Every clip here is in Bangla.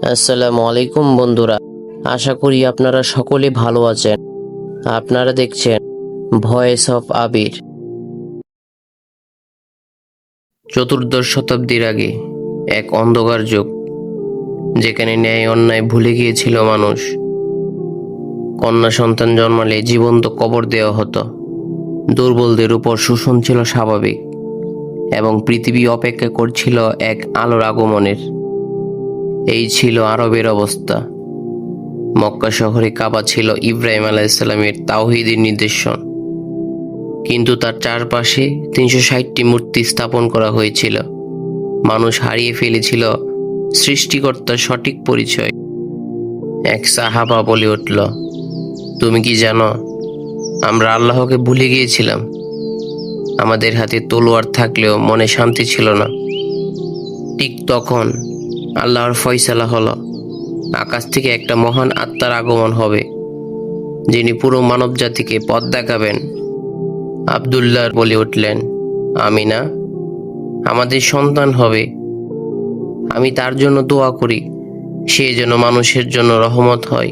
আসসালামু আলাইকুম বন্ধুরা, আশা করি আপনারা সকলে ভালো আছেন। আপনারা দেখছেন ভয়েস অফ আবির। চতুর্দশ শতাব্দীর আগে এক অন্ধকার যুগ, যেখানে ন্যায় অন্যায় ভুলে গিয়েছিল মানুষ। কন্যা সন্তান জন্মালে জীবন্ত কবর দেওয়া হতো, দুর্বলদের উপর শোষণ ছিল স্বাভাবিক, এবং পৃথিবী অপেক্ষা করছিল এক আলোর আগমনের। এই ছিল আরবের অবস্থা। মক্কা শহরে কাবা ছিল ইব্রাহিম আলাইহিসসালামের তাওহীদের নিদর্শন, কিন্তু তার চারপাশে 360টি মূর্তি স্থাপন করা হয়েছিল। মানুষ হারিয়ে ফেলেছিল সৃষ্টিকর্তার সঠিক পরিচয়। এক সাহাবা বলে উঠল, তুমি কি জানো, আমরা আল্লাহকে ভুলে গিয়েছিলাম। আমাদের হাতে তলোয়ার থাকলেও মনে শান্তি ছিল না। ঠিক তখন আল্লাহর ফয়সালা হলো, আকাশ থেকে একটা মহান আত্মার আগমন হবে, যিনি পুরো মানব জাতিকে পথ দেখাবেন। আব্দুল্লাহ বলে উঠলেন, আমিনা, আমাদের সন্তান হবে। আমি তার জন্য দোয়া করি, সে যেন মানুষের জন্য রহমত হয়।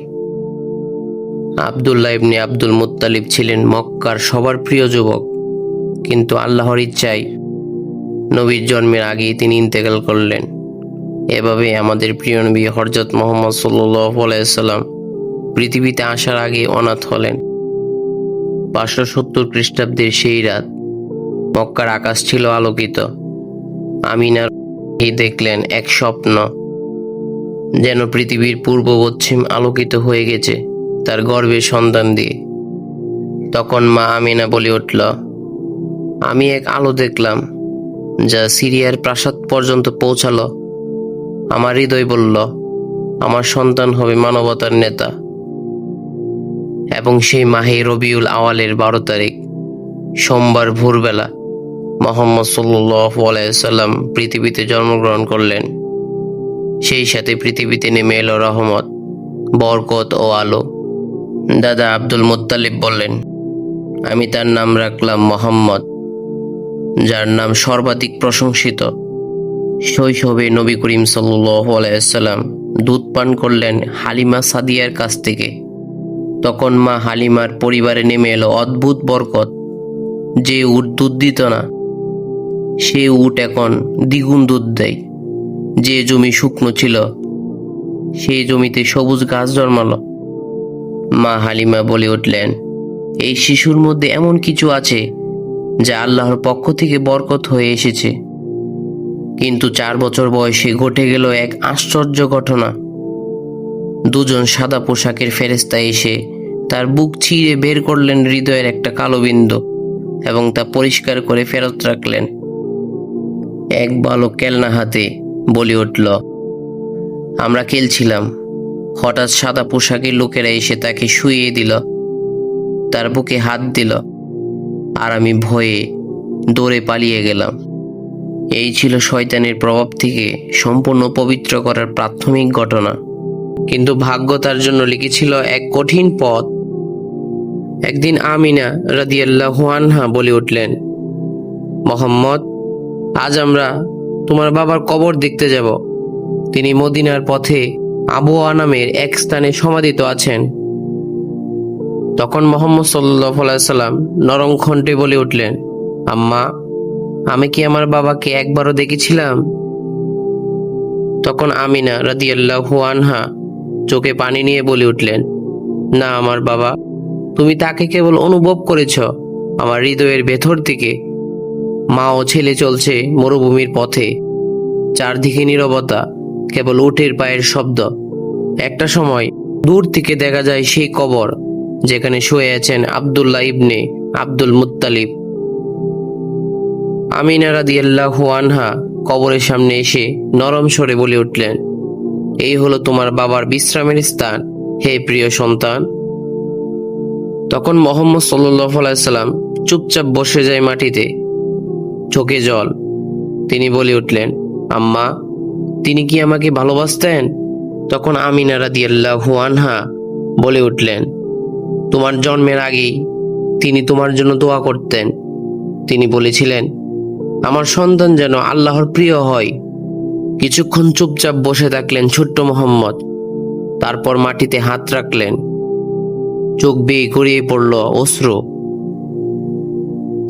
আব্দুল্লাহ ইবনে আব্দুল মুত্তালিব ছিলেন মক্কার সবার প্রিয় যুবক, কিন্তু আল্লাহর ইচ্ছায় নবীর জন্মের আগেই তিনি ইন্তেকাল করলেন। এভাবে আমাদের প্রিয় নবী হযরত মুহাম্মদ সাল্লাল্লাহু আলাইহি ওয়াসাল্লাম পৃথিবীতে আসার আগে অনাথ হলেন। 570 খ্রিস্টাব্দের সেই রাত মক্কার আকাশ ছিল আলোকিত। আমিনা দেখলেন এক স্বপ্ন, যেন পৃথিবীর পূর্ব পশ্চিম আলোকিত হয়ে গেছে তার গর্ভের সন্তান দিয়ে। তখন মা আমিনা বলে উঠল, আমি এক আলো দেখলাম, যা সিরিয়ার প্রাসাদ পর্যন্ত পৌঁছালো। আমার হৃদয় বলল, আমার সন্তান হবে মানবতার নেতা। এবং সেই মাহে রবিউল আওয়ালের 12 তারিখ, সোমবার ভোরবেলা, মুহাম্মদ সাল্লাল্লাহু আলাইহি ওয়াসাল্লাম পৃথিবীতে জন্মগ্রহণ করলেন। সেই সাথে পৃথিবীতে নেমে এলো রহমত, বরকত ও আলো। দাদা আব্দুল মুত্তালিব বললেন, আমি তার নাম রাখলাম মোহাম্মদ, যার নাম সর্বাধিক প্রশংসিত। শৈশবে নবী করিম সাল্লাল্লাহু আলাইহি ওয়াসাল্লাম দুধ পান করলেন হালিমা সাদিয়ার কাছ থেকে। তখন মা হালিমার পরিবারে নেমে এলো অদ্ভুত বরকত। যে উট দুধ দিত না, সে উট এখন দ্বিগুণ দুধ দেয়। যে জমি শুকনো ছিল, সেই জমিতে সবুজ গাছ জন্মালো। মা হালিমা বলে উঠলেন, এই শিশুর মধ্যে এমন কিছু আছে যা আল্লাহর পক্ষ থেকে বরকত হয়ে এসেছে। কিন্তু 4 বছর বয়সে ঘটে গেল এক আশ্চর্য ঘটনা। দুজন সাদা পোশাকের ফেরেশতা এসে তার বুক ছিঁড়ে বের করলেন হৃদয়ের একটা কালো বিন্দু, এবং তা পরিষ্কার করে ফেরত রাখলেন। এক বালক খেলনা হাতে বলে উঠল, আমরা খেলছিলাম, হঠাৎ সাদা পোশাকের লোকেরা এসে তাকে শুইয়ে দিল, তার বুকে হাত দিল, আর আমি ভয়ে দৌড়ে পালিয়ে গেলাম। এই ছিল শয়তানের প্রভাব থেকে সম্পূর্ণ পবিত্র করার প্রাথমিক ঘটনা। কিন্তু ভাগ্য তার জন্য লিখেছিল এক কঠিন পথ। একদিন আমিনা রাদিয়াল্লাহু আনহা বলে উঠলেন, মোহাম্মদ, আজ আমরা তোমার বাবার কবর দেখতে যাব। তিনি মদিনার পথে আবওয়া নামের এক স্থানে সমাধিত আছেন। তখন মুহাম্মদ সাল্লাল্লাহু আলাইহি ওয়াসাল্লাম নরম কণ্ঠে বলে উঠলেন, আম্মা, আমি কি আমার বাবাকে একবারও দেখেছিলাম? তখন আমিনা রাদিয়াল্লাহু আনহা চোখে পানি নিয়ে বলে উঠলেন, না আমার বাবা, তুমি তাকে কেবল অনুভব করেছ আমার হৃদয়ের ভেতর থেকে। মা ও ছেলে চলছে মরুভূমির পথে, চারদিকে নীরবতা, কেবল উটের পায়ের শব্দ। একটা সময় দূর থেকে দেখা যায় সেই কবর, যেখানে শুয়ে আছেন আব্দুল্লাহ ইবনে আব্দুল মুত্তালিব। আমিনা রাদিয়াল্লাহু আনহা কবরের সামনে এসে নরম স্বরে বলে উঠলেন, এই হলো তোমার বাবার বিশ্রামের স্থান, হে প্রিয় সন্তান। তখন মুহাম্মদ সাল্লাল্লাহু আলাইহি সাল্লাম চুপচাপ বসে যায় মাটিতে, চোখে জল। তিনি বলে উঠলেন, আম্মা, তিনি কি আমাকে ভালোবাসতেন? তখন আমিনা রাদিয়াল্লাহু আনহা বলে উঠলেন, তোমার জন্মের আগেই তিনি তোমার জন্য দোয়া করতেন। তিনি বলেছিলেন, আমার সন্তান যেন আল্লাহর প্রিয় হয়। কিছুক্ষণ চুপচাপ বসে থাকলেন ছোট্ট মোহাম্মদ। তারপর মাটিতে হাত রাখলেন। চোখ বেয়ে গড়িয়ে পড়ল অশ্রু।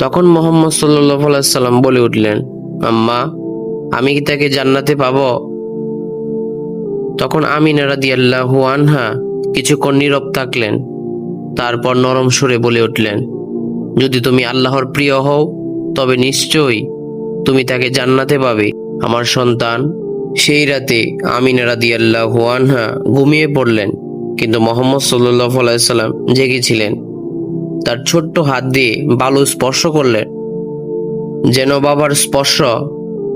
তখন মোহাম্মদ সাল্লাল্লাহু আলাইহি সাল্লাম বলে উঠলেন, আম্মা, আমি কি তাকে জান্নাতে পাবো? তখন আমিনা রাদিয়াল্লাহু আনহা কিছুক্ষণ নীরব থাকলেন। তারপর নরম সুরে বলে উঠলেন, যদি তুমি আল্লাহর প্রিয় হও তবে নিশ্চয়ই তুমি তাকে জান্নাতে পাবে আমার সন্তান। সেই রাতে আমিনা রাদিয়াল্লাহু আনহা ঘুমিয়ে পড়লেন, কিন্তু মোহাম্মদ সাল্লাল্লাহু আলাইহি সাল্লাম জেগেছিলেন। তার ছোট্ট হাত দিয়ে বালু স্পর্শ করলেন, যেন বাবার স্পর্শ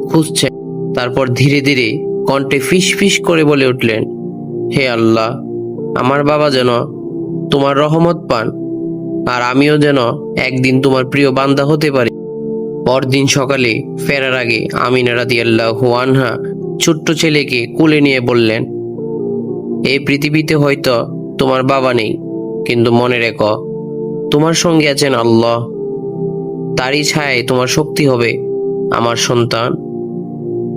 খুঁজছেন। তারপর ধীরে ধীরে কণ্ঠে ফিস ফিস করে বলে উঠলেন, হে আল্লাহ, আমার বাবা যেন তোমার রহমত পান, আর আমিও যেন একদিন তোমার প্রিয় বান্দা হতে পারি। পরদিন সকালে ফেরার আগে আমিনা রাদিয়াল্লাহু আনহা ছোট্ট ছেলেকে কোলে নিয়ে বললেন, এই পৃথিবীতে হয়তো তোমার বাবা নেই, কিন্তু মনে রেখো তোমার সঙ্গে আছেন আল্লাহ। তারই ছায়ায় তোমার শক্তি হবে আমার সন্তান।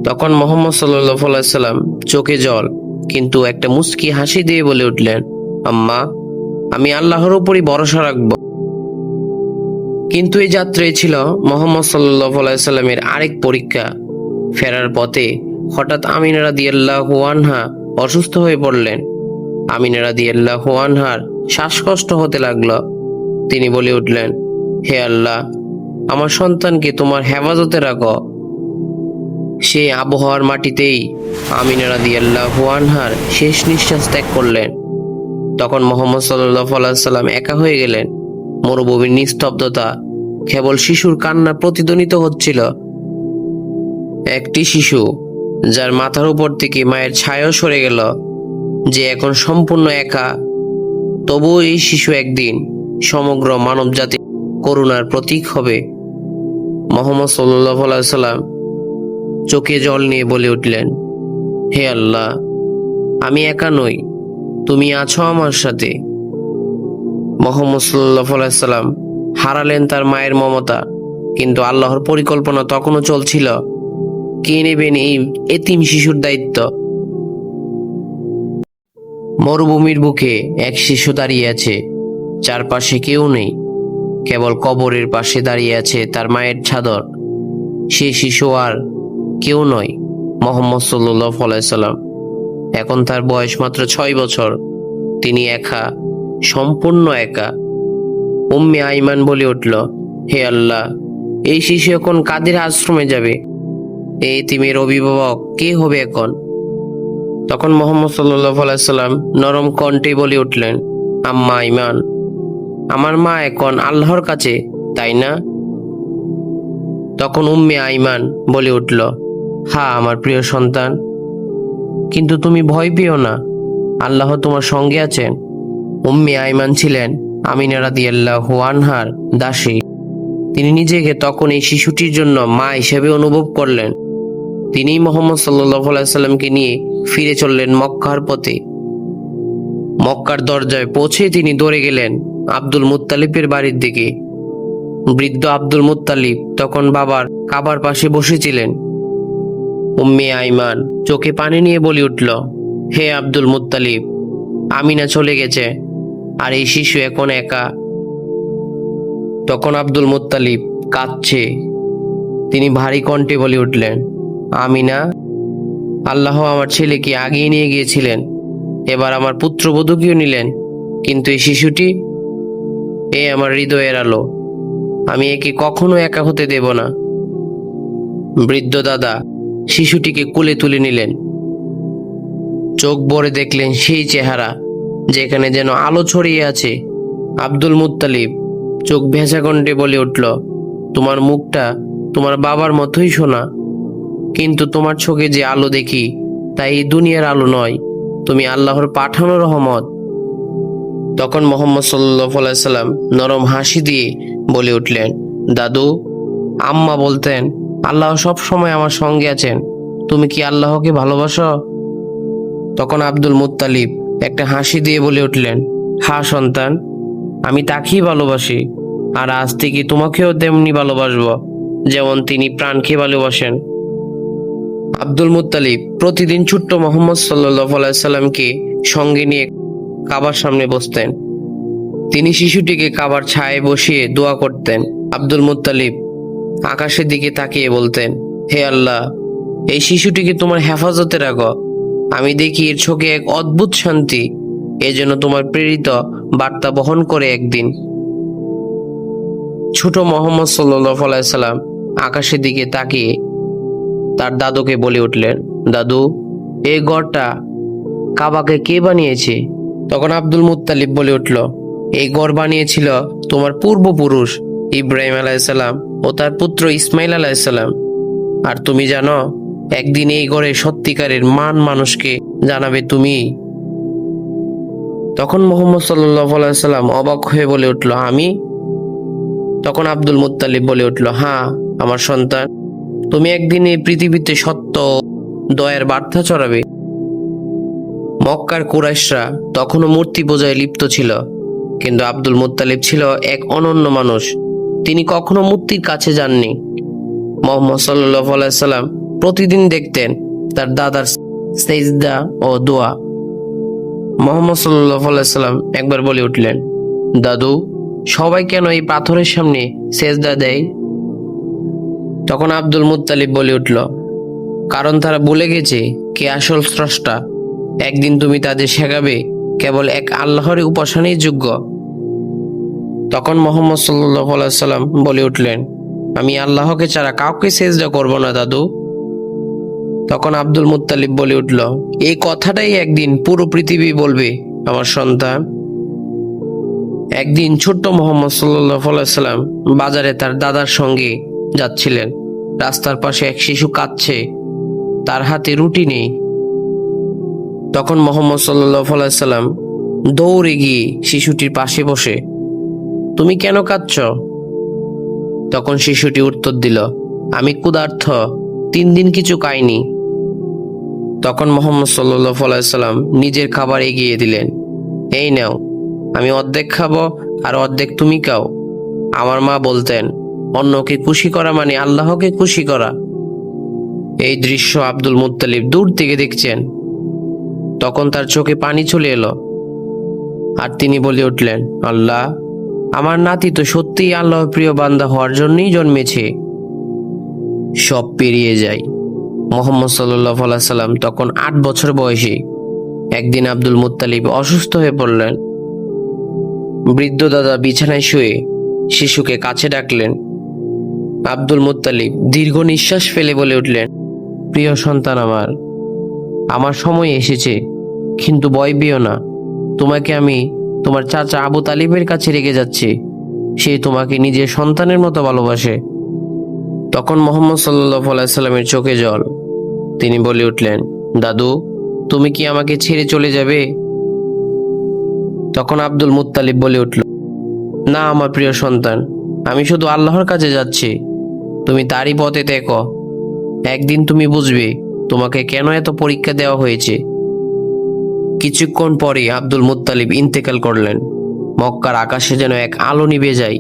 তখন মোহাম্মদ সাল্লাল্লাহু আলাইহি সাল্লাম চোখে জল, কিন্তু একটা মুচকি হাসি দিয়ে বলে উঠলেন, আম্মা, আমি আল্লাহর উপরই ভরসা রাখব। কিন্তু এই যাত্রায় ছিল মোহাম্মদ সাল্লাল্লাহু আলাইহি সাল্লামের আরেক পরীক্ষা। ফেরার পথে হঠাৎ আমিনা রাদিয়াল্লাহু আনহা অসুস্থ হয়ে পড়লেন। আমিনা রাদিয়াল্লাহু আনহার শ্বাসকষ্ট হতে লাগলো। তিনি বলে উঠলেন, হে আল্লাহ, আমার সন্তানকে তোমার হেফাজতে রাখো। সেই আবহাওয়ার মাটিতেই আমিনা রাদিয়াল্লাহু আনহার শেষ নিঃশ্বাস ত্যাগ করলেন। তখন মোহাম্মদ সাল্লাল্লাহু আলাইহি সাল্লাম একা হয়ে গেলেন। মরুভূমির নিস্তব্ধতা, কেবল শিশুর কান্না প্রতিধ্বনিত হচ্ছিল। একটি শিশু যার মাথার উপর থেকে মায়ের ছায়াও সরে গেল, যে এখন সম্পূর্ণ একা। তবুও এই শিশু একদিন সমগ্র মানব জাতির করুণার প্রতীক হবে। মোহাম্মদ সাল্লাল্লাহু আলাইহি সাল্লাম চোখে জল নিয়ে বলে উঠলেন, হে আল্লাহ, আমি একা নই, তুমি আছো আমার সাথে। মোহাম্মদ সাল্লাল্লাহু আলাইহি সাল্লাম হারালেন তার মায়ের মমতা, কিন্তু আল্লাহর পরিকল্পনা তখনও চলছিল। কে নেবেন এই এতিম শিশুর দায়িত্ব? মরুভূমির বুকে এক শিশু দাঁড়িয়ে আছে, চারপাশে কেউ নেই, কেবল কবরের পাশে দাঁড়িয়ে আছে তার মায়ের চাদর। সে শিশু আর কেউ নয়, মোহাম্মদ সাল্লাল্লাহু আলাইহি সাল্লাম। এখন তার বয়স মাত্র 6 বছর। তিনি একা, সম্পূর্ণ একা। উম্মে আইমান বলে উঠল, হে আল্লাহ, এই শিশু এখন কাদের আশ্রমে যাবে? এই এতিমের অভিভাবক কে হবে এখন? তখন মোহাম্মদ সাল্লাল্লাহু আলাইহি সাল্লাম নরম কণ্ঠে বলে উঠলেন, আম্মা আইমান, আমার মা এখন আল্লাহর কাছে, তাই না? তখন উম্মে আইমান বলে উঠল, হ্যাঁ আমার প্রিয় সন্তান, কিন্তু তুমি ভয় পেও না, আল্লাহ তোমার সঙ্গে আছেন। উম্মে আইমান ছিলেন আমিনা রাদিয়াল্লাহু আনহার দাসী। তিনি নিজেকে তখন এই শিশুটির জন্য মা হিসেবে অনুভব করলেন। তিনি মোহাম্মদ সাল্লাল্লাহু আলাইহি সাল্লামকে নিয়ে ফিরে চললেন মক্কার পথে। মক্কার দরজায় পৌঁছে তিনি দৌড়ে গেলেন আব্দুল মুত্তালিবের বাড়ির দিকে। বৃদ্ধ আব্দুল মুত্তালিব তখন বাবার কাবার পাশে বসেছিলেন। উম্মে আইমান চোখে পানি নিয়ে বলে উঠল, হে আব্দুল মুত্তালিব, আমিনা চলে গেছে, আর এই শিশু এখন একা। তখন আব্দুল মুত্তালিব কাঁদছে। তিনি ভারী কণ্ঠে বলে উঠলেন, আমিনা, আল্লাহ আমার ছেলেকে আগিয়ে নিয়ে গিয়েছিলেন, এবার আমার পুত্রবধূকেও নিলেন, কিন্তু এই শিশুটি, এ আমার হৃদয়ের আলো, আমি একে কখনো একা হতে দেব না। বৃদ্ধ দাদা শিশুটিকে কোলে তুলে নিলেন। চোখ ভরে দেখলেন সেই চেহারা, যেখানে যেন আলো ছড়িয়ে আছে। আব্দুল মুত্তালিব চোখ ভেজা কণ্ঠে বলে উঠল, তোমার মুখটা তোমার বাবার মতোই শোনা, কিন্তু তোমার চোখে যে আলো দেখি তা এই দুনিয়ার আলো নয়, তুমি আল্লাহর পাঠানো রহমত। তখন মোহাম্মদ সাল্লাল্লাহু আলাইহি সাল্লাম নরম হাসি দিয়ে বলে উঠলেন, দাদু, আম্মা বলতেন আল্লাহ সব সময় আমার সঙ্গে আছেন, তুমি কি আল্লাহকে ভালোবাসো? তখন আব্দুল মুত্তালিব একটা হাসি দিয়ে বলে উঠলেন, হ্যাঁ সন্তান, আমি তাকেই ভালোবাসি, আর আজ থেকে তোমাকেও তেমনি ভালোবাসবো, যেমন তিনি প্রাণকে ভালোবাসেন। আব্দুল মুত্তালিব প্রতিদিন ছোট্ট মোহাম্মদ সাল্লাল্লাহু আলাইহি সাল্লামকে সঙ্গে নিয়ে কাবার সামনে বসতেন। তিনি শিশুটিকে কাবার ছায়ায় বসিয়ে দোয়া করতেন। আব্দুল মুত্তালিব আকাশের দিকে তাকিয়ে বলতেন, হে আল্লাহ, এই শিশুটিকে তোমার হেফাজতে রাখো। আমি দেখি এর চোখে এক অদ্ভুত শান্তি, এ যেন তোমার প্রেরিত বার্তা বহন করে একদিন। ছোট মোহাম্মদ সাল্লাল্লাহু আলাইহি সাল্লাম আকাশের দিকে তাকিয়ে তার দাদুকে বলে উঠলেন, দাদু, এই ঘরটা কাবাকে কে বানিয়েছে? তখন আব্দুল মুত্তালিব বলে উঠল, এই ঘর বানিয়েছিল তোমার পূর্বপুরুষ ইব্রাহিম আলাইহিসসালাম ও তার পুত্র ইসমাইল আলাইহিসসালাম। আর তুমি জানো, একদিন এই ঘরে সত্যিকারের মানুষকে জানাবে তুমি। তখন মুহাম্মদ সাল্লাল্লাহু আলাইহি সাল্লাম অবাক হয়ে বলে উঠল, আমি? তখন আব্দুল মুত্তালিব বলে উঠল, হ্যাঁ আমার সন্তান, তুমি একদিন এই পৃথিবীতে সত্য ও দয়ার বার্তা ছড়াবে। মক্কার কুরাইশরা তখনও মূর্তি পূজায় লিপ্ত ছিল, কিন্তু আব্দুল মুত্তালিব ছিল এক অনন্য মানুষ। তিনি কখনো মূর্তির কাছে যাননি। মুহাম্মদ সাল্লাল্লাহু আলাইহি সাল্লাম প্রতিদিন দেখতেন তার দাদার সেজদা ও দোয়া। মুহাম্মদ সাল্লাল্লাহু আলাইহি সাল্লাম একবার বলে উঠলেন, দাদু, সবাই কেন এই পাথরের সামনে সেজদা দেয়? তখন আব্দুল মুত্তালিব বলে উঠল, কারণ তারা ভুলে গেছে কে আসল স্রষ্টা। একদিন তুমি তাদের শেখাবে কেবল এক আল্লাহর উপাসনাই যোগ্য। তখন মুহাম্মদ সাল্লাল্লাহু আলাইহি সাল্লাম বলে উঠলেন, আমি আল্লাহকে ছাড়া কাউকে সেজদা করব না দাদু। তখন আব্দুল মুত্তালিব বলে উঠল, এই কথাটাই একদিন পুরো পৃথিবী বলবে আমার সন্তান। একদিন ছোট্ট মুহাম্মদ সাল্লাল্লাহু আলাইহি সাল্লাম বাজারে তার দাদার সঙ্গে যাচ্ছিলেন। রাস্তার পাশে এক শিশু কাঁদছে, তার হাতে রুটি নেই। তখন মুহাম্মদ সাল্লাল্লাহু আলাইহি সাল্লাম দৌড়ে গিয়ে শিশুটির পাশে বসে, তুমি কেন কাঁদছ? তখন শিশুটি উত্তর দিল, আমি ক্ষুধার্ত, 3 দিন কিছু খাইনি। তখন মুহাম্মদ সাল্লাল্লাহু আলাইহি সাল্লাম নিজের খাবার এগিয়ে দিলেন, এই নাও, আমি অর্ধেক খাবো আর অর্ধেক তুমি খাও। আমার মা বলতেন, অন্যকে খুশি করা মানে আল্লাহকে খুশি করা। এই দৃশ্য আব্দুল মুত্তালিব দূর থেকে দেখছেন। তখন তার চোখে পানি চলে এলো আর তিনি বলে উঠলেন, আল্লাহ, আমার নাতি তো সত্যিই আল্লাহর প্রিয় বান্দা হওয়ার জন্যই জন্মেছে। সব পেরিয়ে যায়। মুহাম্মদ সাল্লাল্লাহু আলাইহি সাল্লাম তখন 8 বছর বয়সী। একদিন আব্দুল মুত্তালিব অসুস্থ হয়ে পড়লেন। বৃদ্ধ দাদা বিছানায় শুয়ে শিশুকে কাছে ডাকলেন। আব্দুল মুত্তালিব দীর্ঘ নিঃশ্বাস ফেলে বলে উঠলেন, প্রিয় সন্তান আমার সময় এসেছে, কিন্তু ভয় পেও না। তোমাকে আমি তোমার চাচা আবু তালিবের কাছে রেখে যাচ্ছি। সে তোমাকে নিজের সন্তানের মতো ভালোবাসে। তখন মুহাম্মদ সাল্লাল্লাহু আলাইহি সাল্লামের চোখে জল। তিনি বলে উঠলেন, দাদু, তুমি কি আমাকে ছেড়ে চলে যাবে? তখন আব্দুল মুত্তালিব বলে উঠল, না আমার প্রিয় সন্তান, আমি শুধু আল্লাহর কাছে যাচ্ছি। তুমি তারই পথে থেকো। একদিন তুমি বুঝবে তোমাকে কেন এত পরীক্ষা দেওয়া হয়েছে। কিছুক্ষণ পরে আব্দুল মুত্তালিব ইন্তেকাল করলেন। মক্কার আকাশে যেন এক আলো নিভে যায়।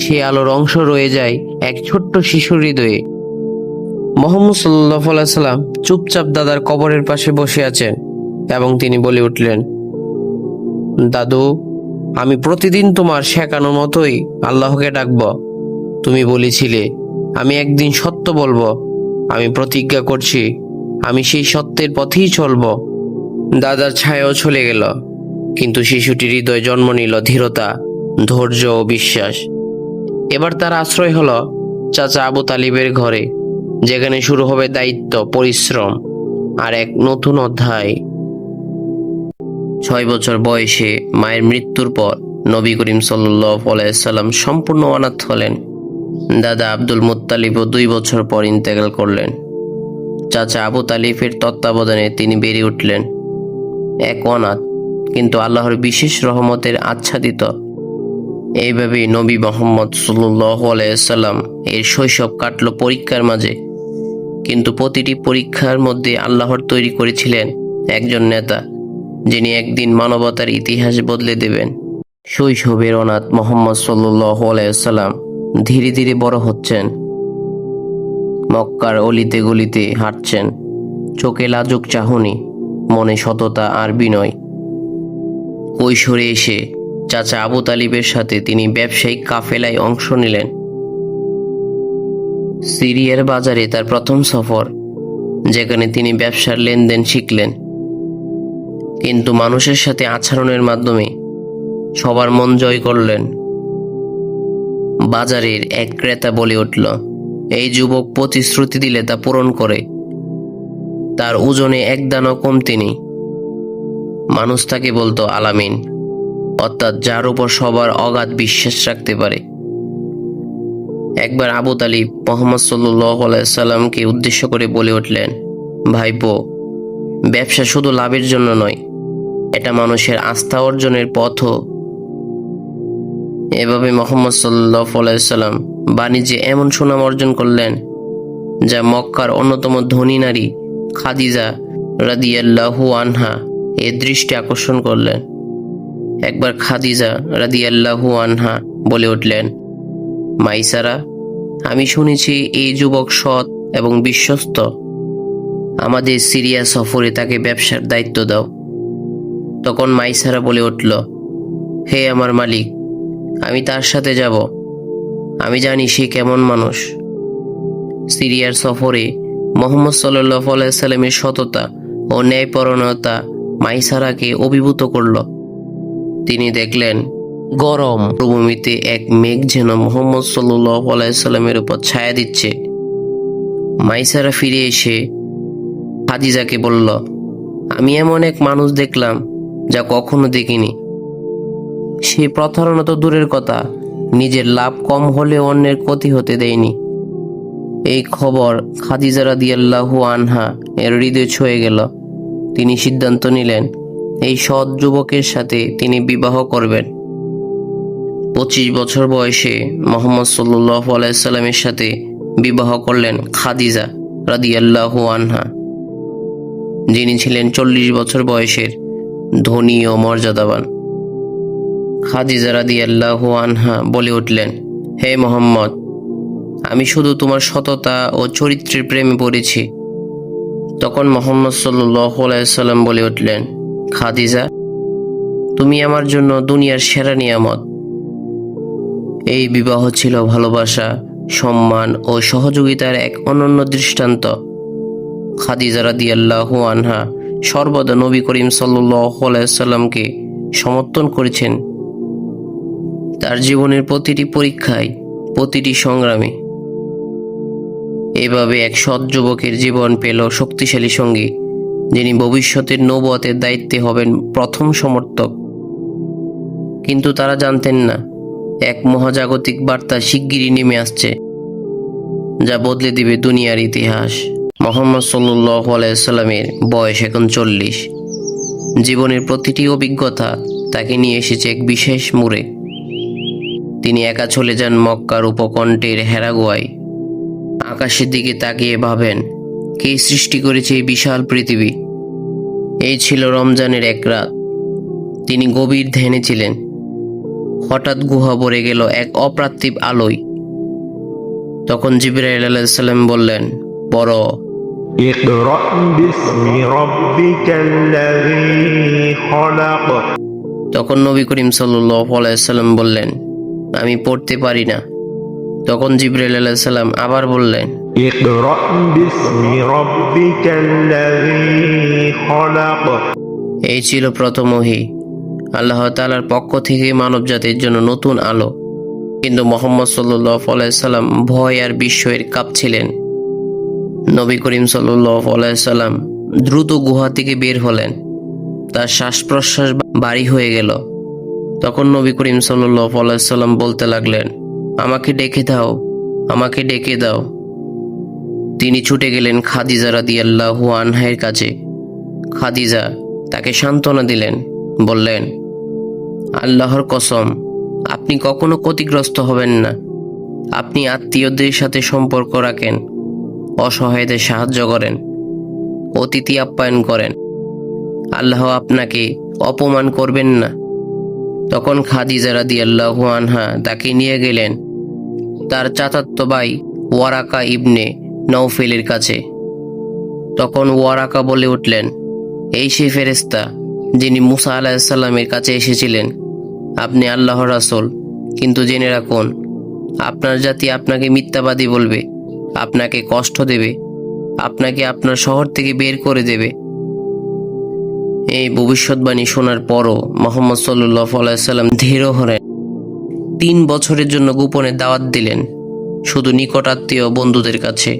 সে আলোর অংশ রয়ে যায় এক ছোট্ট শিশুর হৃদয়ে। মুহাম্মদ সাল্লাল্লাহু আলাইহি সাল্লাম চুপচাপ দাদার কবরের পাশে বসে আছেন এবং তিনি বলে উঠলেন, দাদু, আমি প্রতিদিন তোমার শেখানোর মতোই আল্লাহকে ডাকব। তুমি বলেছিলে আমি একদিন সত্য বলবো। আমি প্রতিজ্ঞা করছি আমি সেই সত্যের পথেই চলব। দাদার ছায়াও চলে গেল, কিন্তু শিশুটির হৃদয়ে জন্ম নিল ধীরতা, ধৈর্য ও বিশ্বাস। এবার তার আশ্রয় হলো চাচা আবু তালিবের ঘরে, যেখানে শুরু হবে দায়িত্ব, পরিশ্রম আর এক নতুন অধ্যায়। 6 বছর বয়সে মায়ের মৃত্যুর পর নবী করিম সাল্লাল্লাহু আলাইহি সাল্লাম সম্পূর্ণ অনাথ হলেন। দাদা আব্দুল মুত্তালিবও 2 বছর পর ইন্তেকাল করলেন। চাচা আবু তালিবের তত্ত্বাবধানে তিনি বেড়ে উঠলেন এক অনাথ, কিন্তু আল্লাহর বিশেষ রহমতের আচ্ছাদিত। এইভাবেই নবী মুহাম্মদ সাল্লাল্লাহু আলাইহি সাল্লাম এর শৈশব কাটল পরীক্ষার মাঝে, কিন্তু প্রতিটি পরীক্ষার মধ্যে আল্লাহর তৈরি করেছিলেন একজন নেতা, যিনি একদিন মানবতার ইতিহাস বদলে দেবেন। শৈশবের অনাথ মুহাম্মদ সাল্লাল্লাহু আলাইহি সাল্লাম ধীরে ধীরে বড় হচ্ছেন। মক্কার অলিতে গলিতে হাঁটছেন, চোখে লাজুক চাহনি, মনে সততা আর বিনয়। কৈশোরে এসে চাচা আবু তালিবের সাথে তিনি ব্যবসায়িক কাফেলায় অংশ নিলেন। সিরিয়ার বাজারে তার প্রথম সফর, যেখানে তিনি ব্যবসার লেনদেন শিখলেন। কিন্তু মানুষের সাথে আচরণের মাধ্যমে সবার মন জয় করলেন। বাজারের এক ক্রেতা বলে উঠল, এই যুবক প্রতিশ্রুতি দিলে তা পূরণ করে, তার ওজনে এক দানাও কমতি নেই। মানুষ তাকে বলতো আলামিন, অর্থাৎ যার উপর সবার অগাধ বিশ্বাস রাখতে পারে। একবার আবু তালিব মুহাম্মদ সাল্লাল্লাহু আলাইহি সাল্লামকে উদ্দেশ্য করে বলে উঠলেন, ভাইপো, ব্যবসা শুধু লাভের জন্য নয়, এটা মানুষের আস্থা অর্জনের পথও। এভাবে মুহাম্মদ সাল্লাল্লাহু আলাইহি সাল্লাম বাণিজ্যে এমন সুনাম অর্জন করলেন, যা মক্কার অন্যতম ধনী নারী খাদিজা রাদিয়াল্লাহু আনহা এর দৃষ্টি আকর্ষণ করলেন। একবার খাদিজা রাদিয়াল্লাহু আনহা বলে উঠলেন, মাইসারা, আমি শুনেছি এই যুবক সৎ এবং বিশ্বস্ত, আমাদের সিরিয়া সফরে তাকে ব্যবসার দায়িত্ব দাও। তখন মাইসারা বলে উঠল, হে আমার মালিক, আমি তার সাথে যাব, আমি জানি সে কেমন মানুষ। সিরিয়ার সফরে মুহাম্মদ সাল্লাল্লাহু আলাইহি সাল্লামের সততা ও ন্যায়পরায়ণতা মাইসারাকে অভিভূত করল। তিনি দেখলেন গরম মরুভূমিতে এক মেঘ যেন মুহাম্মদ সাল্লাল্লাহু আলাইহি সাল্লামের উপর ছায়া দিচ্ছে। মাইসারা ফিরে এসে খাদিজাকে বলল, আমি এমন এক মানুষ দেখলাম যা কখনো দেখিনি। সে প্রতারণা তো দূরের কথা, নিজের লাভ কম হলে অন্যের ক্ষতি হতে দেয়নি। এই খবর খাদিজা রাদিয়াল্লাহু আনহা এর হৃদয় ছুঁয়ে গেল। তিনি সিদ্ধান্ত নিলেন এই সৎ যুবকের সাথে তিনি বিবাহ করবেন। 25 বছর বয়সে মুহাম্মদ সাল্লাল্লাহু আলাইহি সাল্লামের সাথে বিবাহ করলেন খাদিজা রাদিয়াল্লাহু আনহা, যিনি ছিলেন 40 বছর বয়সের ধনী ও মর্যাদাবান। খাদিজা রাদিয়াল্লাহু আনহা বলে উঠলেন, হে মুহাম্মদ, আমি শুধু তোমার সততা ও চরিত্রের প্রেমে পড়েছি। তখন মুহাম্মদ সাল্লাল্লাহু আলাইহি সাল্লাম বলে উঠলেন, খাদিজা, তুমি আমার জন্য দুনিয়ার সেরা নিয়ামত। এই বিবাহ ছিল ভালোবাসা, সম্মান ও সহযোগিতার এক অনন্য দৃষ্টান্ত। খাদিজা রাদিয়াল্লাহু আনহা সর্বদা নবী করিম সাল্লাল্লাহু আলাইহি সাল্লামকে সমর্থন করেছেন, তার জীবনের প্রতিটি পরীক্ষায়, প্রতিটি সংগ্রামে। এভাবে এক সৎ যুবকের জীবন পেল শক্তিশালী সঙ্গী, যিনি ভবিষ্যতের নবুয়তের দায়িত্বে হবেন প্রথম সমর্থক। কিন্তু তারা জানতেন না, এক মহাজাগতিক বার্তা শিগগিরই নেমে আসছে, যা বদলে দিবে দুনিয়ার ইতিহাস। মুহাম্মদ সাল্লাল্লাহু আলাইহি সাল্লামের বয়স এখন 40। জীবনের প্রতিটি অভিজ্ঞতা তাকে নিয়ে এসেছে এক বিশেষ মোড়ে। তিনি একা চলে যান মক্কার উপকণ্ঠের হেরাগুয়ায়। আকাশের দিকে তাকিয়ে ভাবেন, কে সৃষ্টি করেছে এই বিশাল পৃথিবী। এই ছিল রমজানের এক রাত। তিনি গভীর ধ্যানে ছিলেন। হঠাৎ গুহা ভরে গেল এক অপ্রাপ্তিব আলোয়। তখন জিবরাইল আলাইহিস সালাম বললেন, পড়ো, اقرأ باسم ربك الذي خلق। তখন নবী করিম সাল্লাল্লাহু আলাইহি সাল্লাম বললেন, আমি পড়তে পারি না। তখন জিবরাইল আলাইহিস সালাম আবার বললেন, اقرأ باسم ربك الذي خلق। এই ছিল প্রথম ওহী, আল্লাহ তাআলার পক্ষ থেকে মানব জাতির জন্য নতুন আলো। কিন্তু মুহাম্মদ সাল্লাল্লাহু আলাইহি সাল্লাম ভয় আর বিস্ময়ে কাঁপছিলেন। নবী করিম সাল্লাল্লাহু আলাইহি সাল্লাম দ্রুত গুহা থেকে বের হলেন। তার শ্বাস প্রশ্বাস ভারী হয়ে গেল। তখন নবী করিম সাল্লাল্লাহু আলাইহি সাল্লাম বলতে লাগলেন, আমাকে ডেকে দাও, আমাকে ডেকে দাও। তিনি ছুটে গেলেন খাদিজা রাদিয়াল্লাহু আনহার কাছে। খাদিজা তাকে সান্ত্বনা দিলেন, বললেন, আল্লাহর কসম, আপনি কখনো ক্ষতিগ্রস্ত হবেন না। আপনি আত্মীয়দের সাথে সম্পর্ক রাখেন, অসহায়দের সাহায্য করেন, অতিথি আপ্যায়ন করেন। আল্লাহ আপনাকে অপমান করবেন না। তখন খাদিজা রাদিয়াল্লাহু আনহা তাকে নিয়ে গেলেন তার চাচাতো ভাই ওয়ারাকা ইবনে নওফেলের কাছে। তখন ওয়ারাকা বলে উঠলেন, এই সেই ফেরেশতা যিনি মুসা আলাইহিসসালামের কাছে এসেছিলেন। আপনি আল্লাহর রাসূল, কিন্তু জেনে রাখুন, আপনার জাতি আপনাকে মিথ্যাবাদী বলবে, আপনাকে কষ্ট দেবে, আপনাকে আপনার শহর থেকে বের করে দেবে। এই ভবিষ্যৎবাণী শোনার পরও মুহাম্মদ সাল্লাল্লাহু আলাইহি সাল্লাম ধীর হলেন। 3 বছরের জন্য গোপনে দাওয়াত দিলেন, শুধু নিকট আত্মীয় বন্ধুদের কাছে।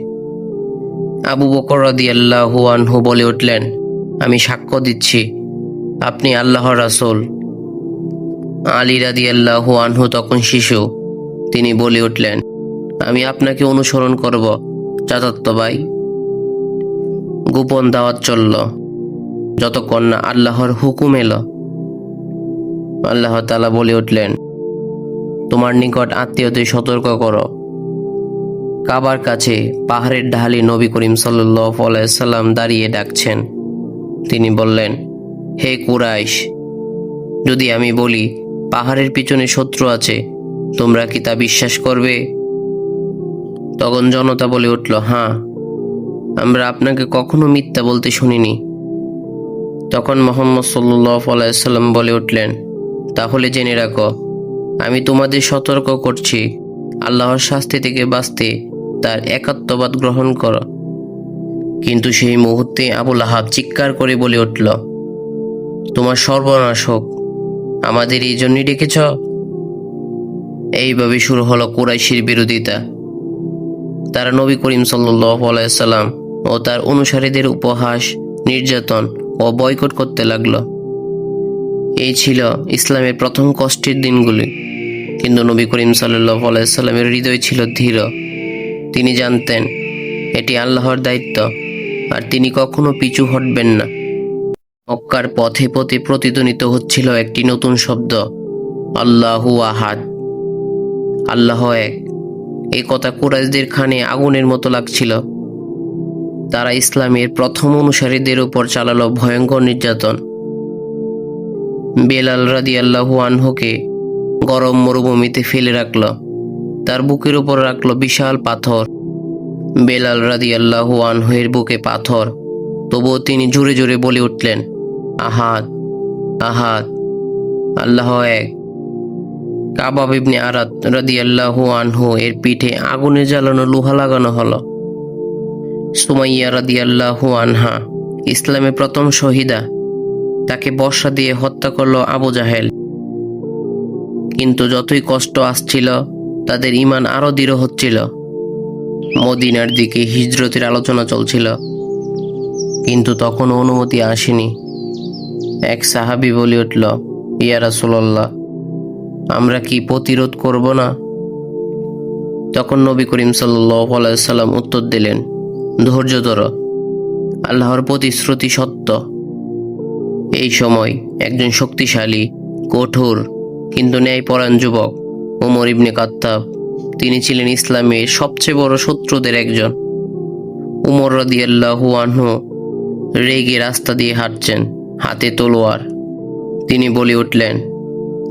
আবু বকর রাদিয়াল্লাহু আনহু বলে উঠলেন, আমি সাক্ষ্য দিচ্ছি আপনি আল্লাহর রাসূল। আলী রাদিয়াল্লাহু আনহু তখন শিশু, তিনি বলে উঠলেন, আমি আপনাকে অনুসরণ করব চাচাতো ভাই। গোপন দাওয়াত চলল যতক্ষণ না আল্লাহর হুকুম এলো। আল্লাহ তাআলা বলে উঠলেন, তোমার নিকট আত্মীয়দের সতর্ক করো। কাবার কাছে পাহাড়ের ঢালে নবী করিম সাল্লাল্লাহু আলাইহি সাল্লাম দাঁড়িয়ে ডাকছেন। তিনি বললেন, হে কুরাইশ, যদি আমি বলি পাহাড়ের পিছনে শত্রু আছে, তোমরা কি তা বিশ্বাস করবে? তখন জনতা বলে উঠল, হ্যাঁ, আমরা আপনাকে কখনো মিথ্যা বলতে শুনিনি। তখন মুহাম্মদ সাল্লাল্লাহু আলাইহি সাল্লাম বলে উঠলেন, তাহলে জেনে রাখো, আমি তোমাদের সতর্ক করছি, আল্লাহর শাস্তি থেকে বাঁচতে তার একাত্মবাদ গ্রহণ করো। কিন্তু সেই মুহূর্তে আবু লাহাব চিৎকার করে বলে উঠল, তোমার সর্বনাশ হোক, আমাদের এই জন্যই ডেকেছ? এইভাবে শুরু হলো কুরাইশের বিরোধিতা। তারা নবী করিম সাল্লাল্লাহু আলাইহি সাল্লাম ও তার অনুসারীদের উপহাস, নির্যাতন ও বয়কট করতে লাগলো। এই ছিল ইসলামের প্রথম কষ্টের দিনগুলি। কিন্তু নবী করিম সাল্লাল্লাহু আলাইহি সাল্লামের হৃদয় ছিল ধীর। তিনি জানতেন এটি আল্লাহর দায়িত্ব, আর তিনি কখনো পিছু হটবেন না। মক্কার পথে পথে প্রতিধ্বনিত হচ্ছিল একটি নতুন শব্দ, আল্লাহু আহাদ, আল্লাহ এক। এই কথা কুরাইশদের কানে আগুনের মতো লাগছিল। তারা ইসলামের প্রথম অনুসারীদের উপর চালালো ভয়ঙ্কর নির্যাতন। বেলাল রাদিয়াল্লাহু আনহুকে গরম মরুভূমিতে ফেলে রাখল, তার বুকের উপর রাখলো বিশাল পাথর। বেলাল রাদিয়াল্লাহু আনহুর বুকে পাথর, তবুও তিনি জোরে জোরে বলে উঠলেন, আহাদ, আহাদ, আল্লাহ এক। কাবাব ইবনে আরাদ রাদিয়াল্লাহু আনহু এর পিঠে আগুনে জ্বালানো লোহা লাগানো হলো। সুমাইয়া রাদিয়াল্লাহু আনহা, ইসলামের প্রথম শহীদা, তাকে বর্শা দিয়ে হত্যা করলো আবু জাহেল। কিন্তু যতই কষ্ট আসছিল, তাদের ঈমান আরো দৃঢ় হচ্ছিল। মদিনার দিকে হিজরতের আলোচনা চলছিল, কিন্তু তখনও অনুমতি আসেনি। এক সাহাবী বলে উঠল, ইয়া রাসূলুল্লাহ, আমরা কি প্রতিরোধ করব না? তখন নবী করিম সাল্লাল্লাহু আলাইহি সাল্লাম উত্তর দিলেন, ধৈর্য ধরো, আল্লাহর প্রতিশ্রুতি সত্য। এই সময় একজন শক্তিশালী, কঠোর কিন্তু ন্যায়পরায়ণ যুবক, ওমর ইবনে খাত্তাব, তিনি ছিলেন ইসলামের সবচেয়ে বড় শত্রুদের একজন। উমর রাদিয়াল্লাহু আনহু রেগে রাস্তা দিয়ে হাঁটছেন, হাতে তলোয়ার। তিনি বলে উঠলেন,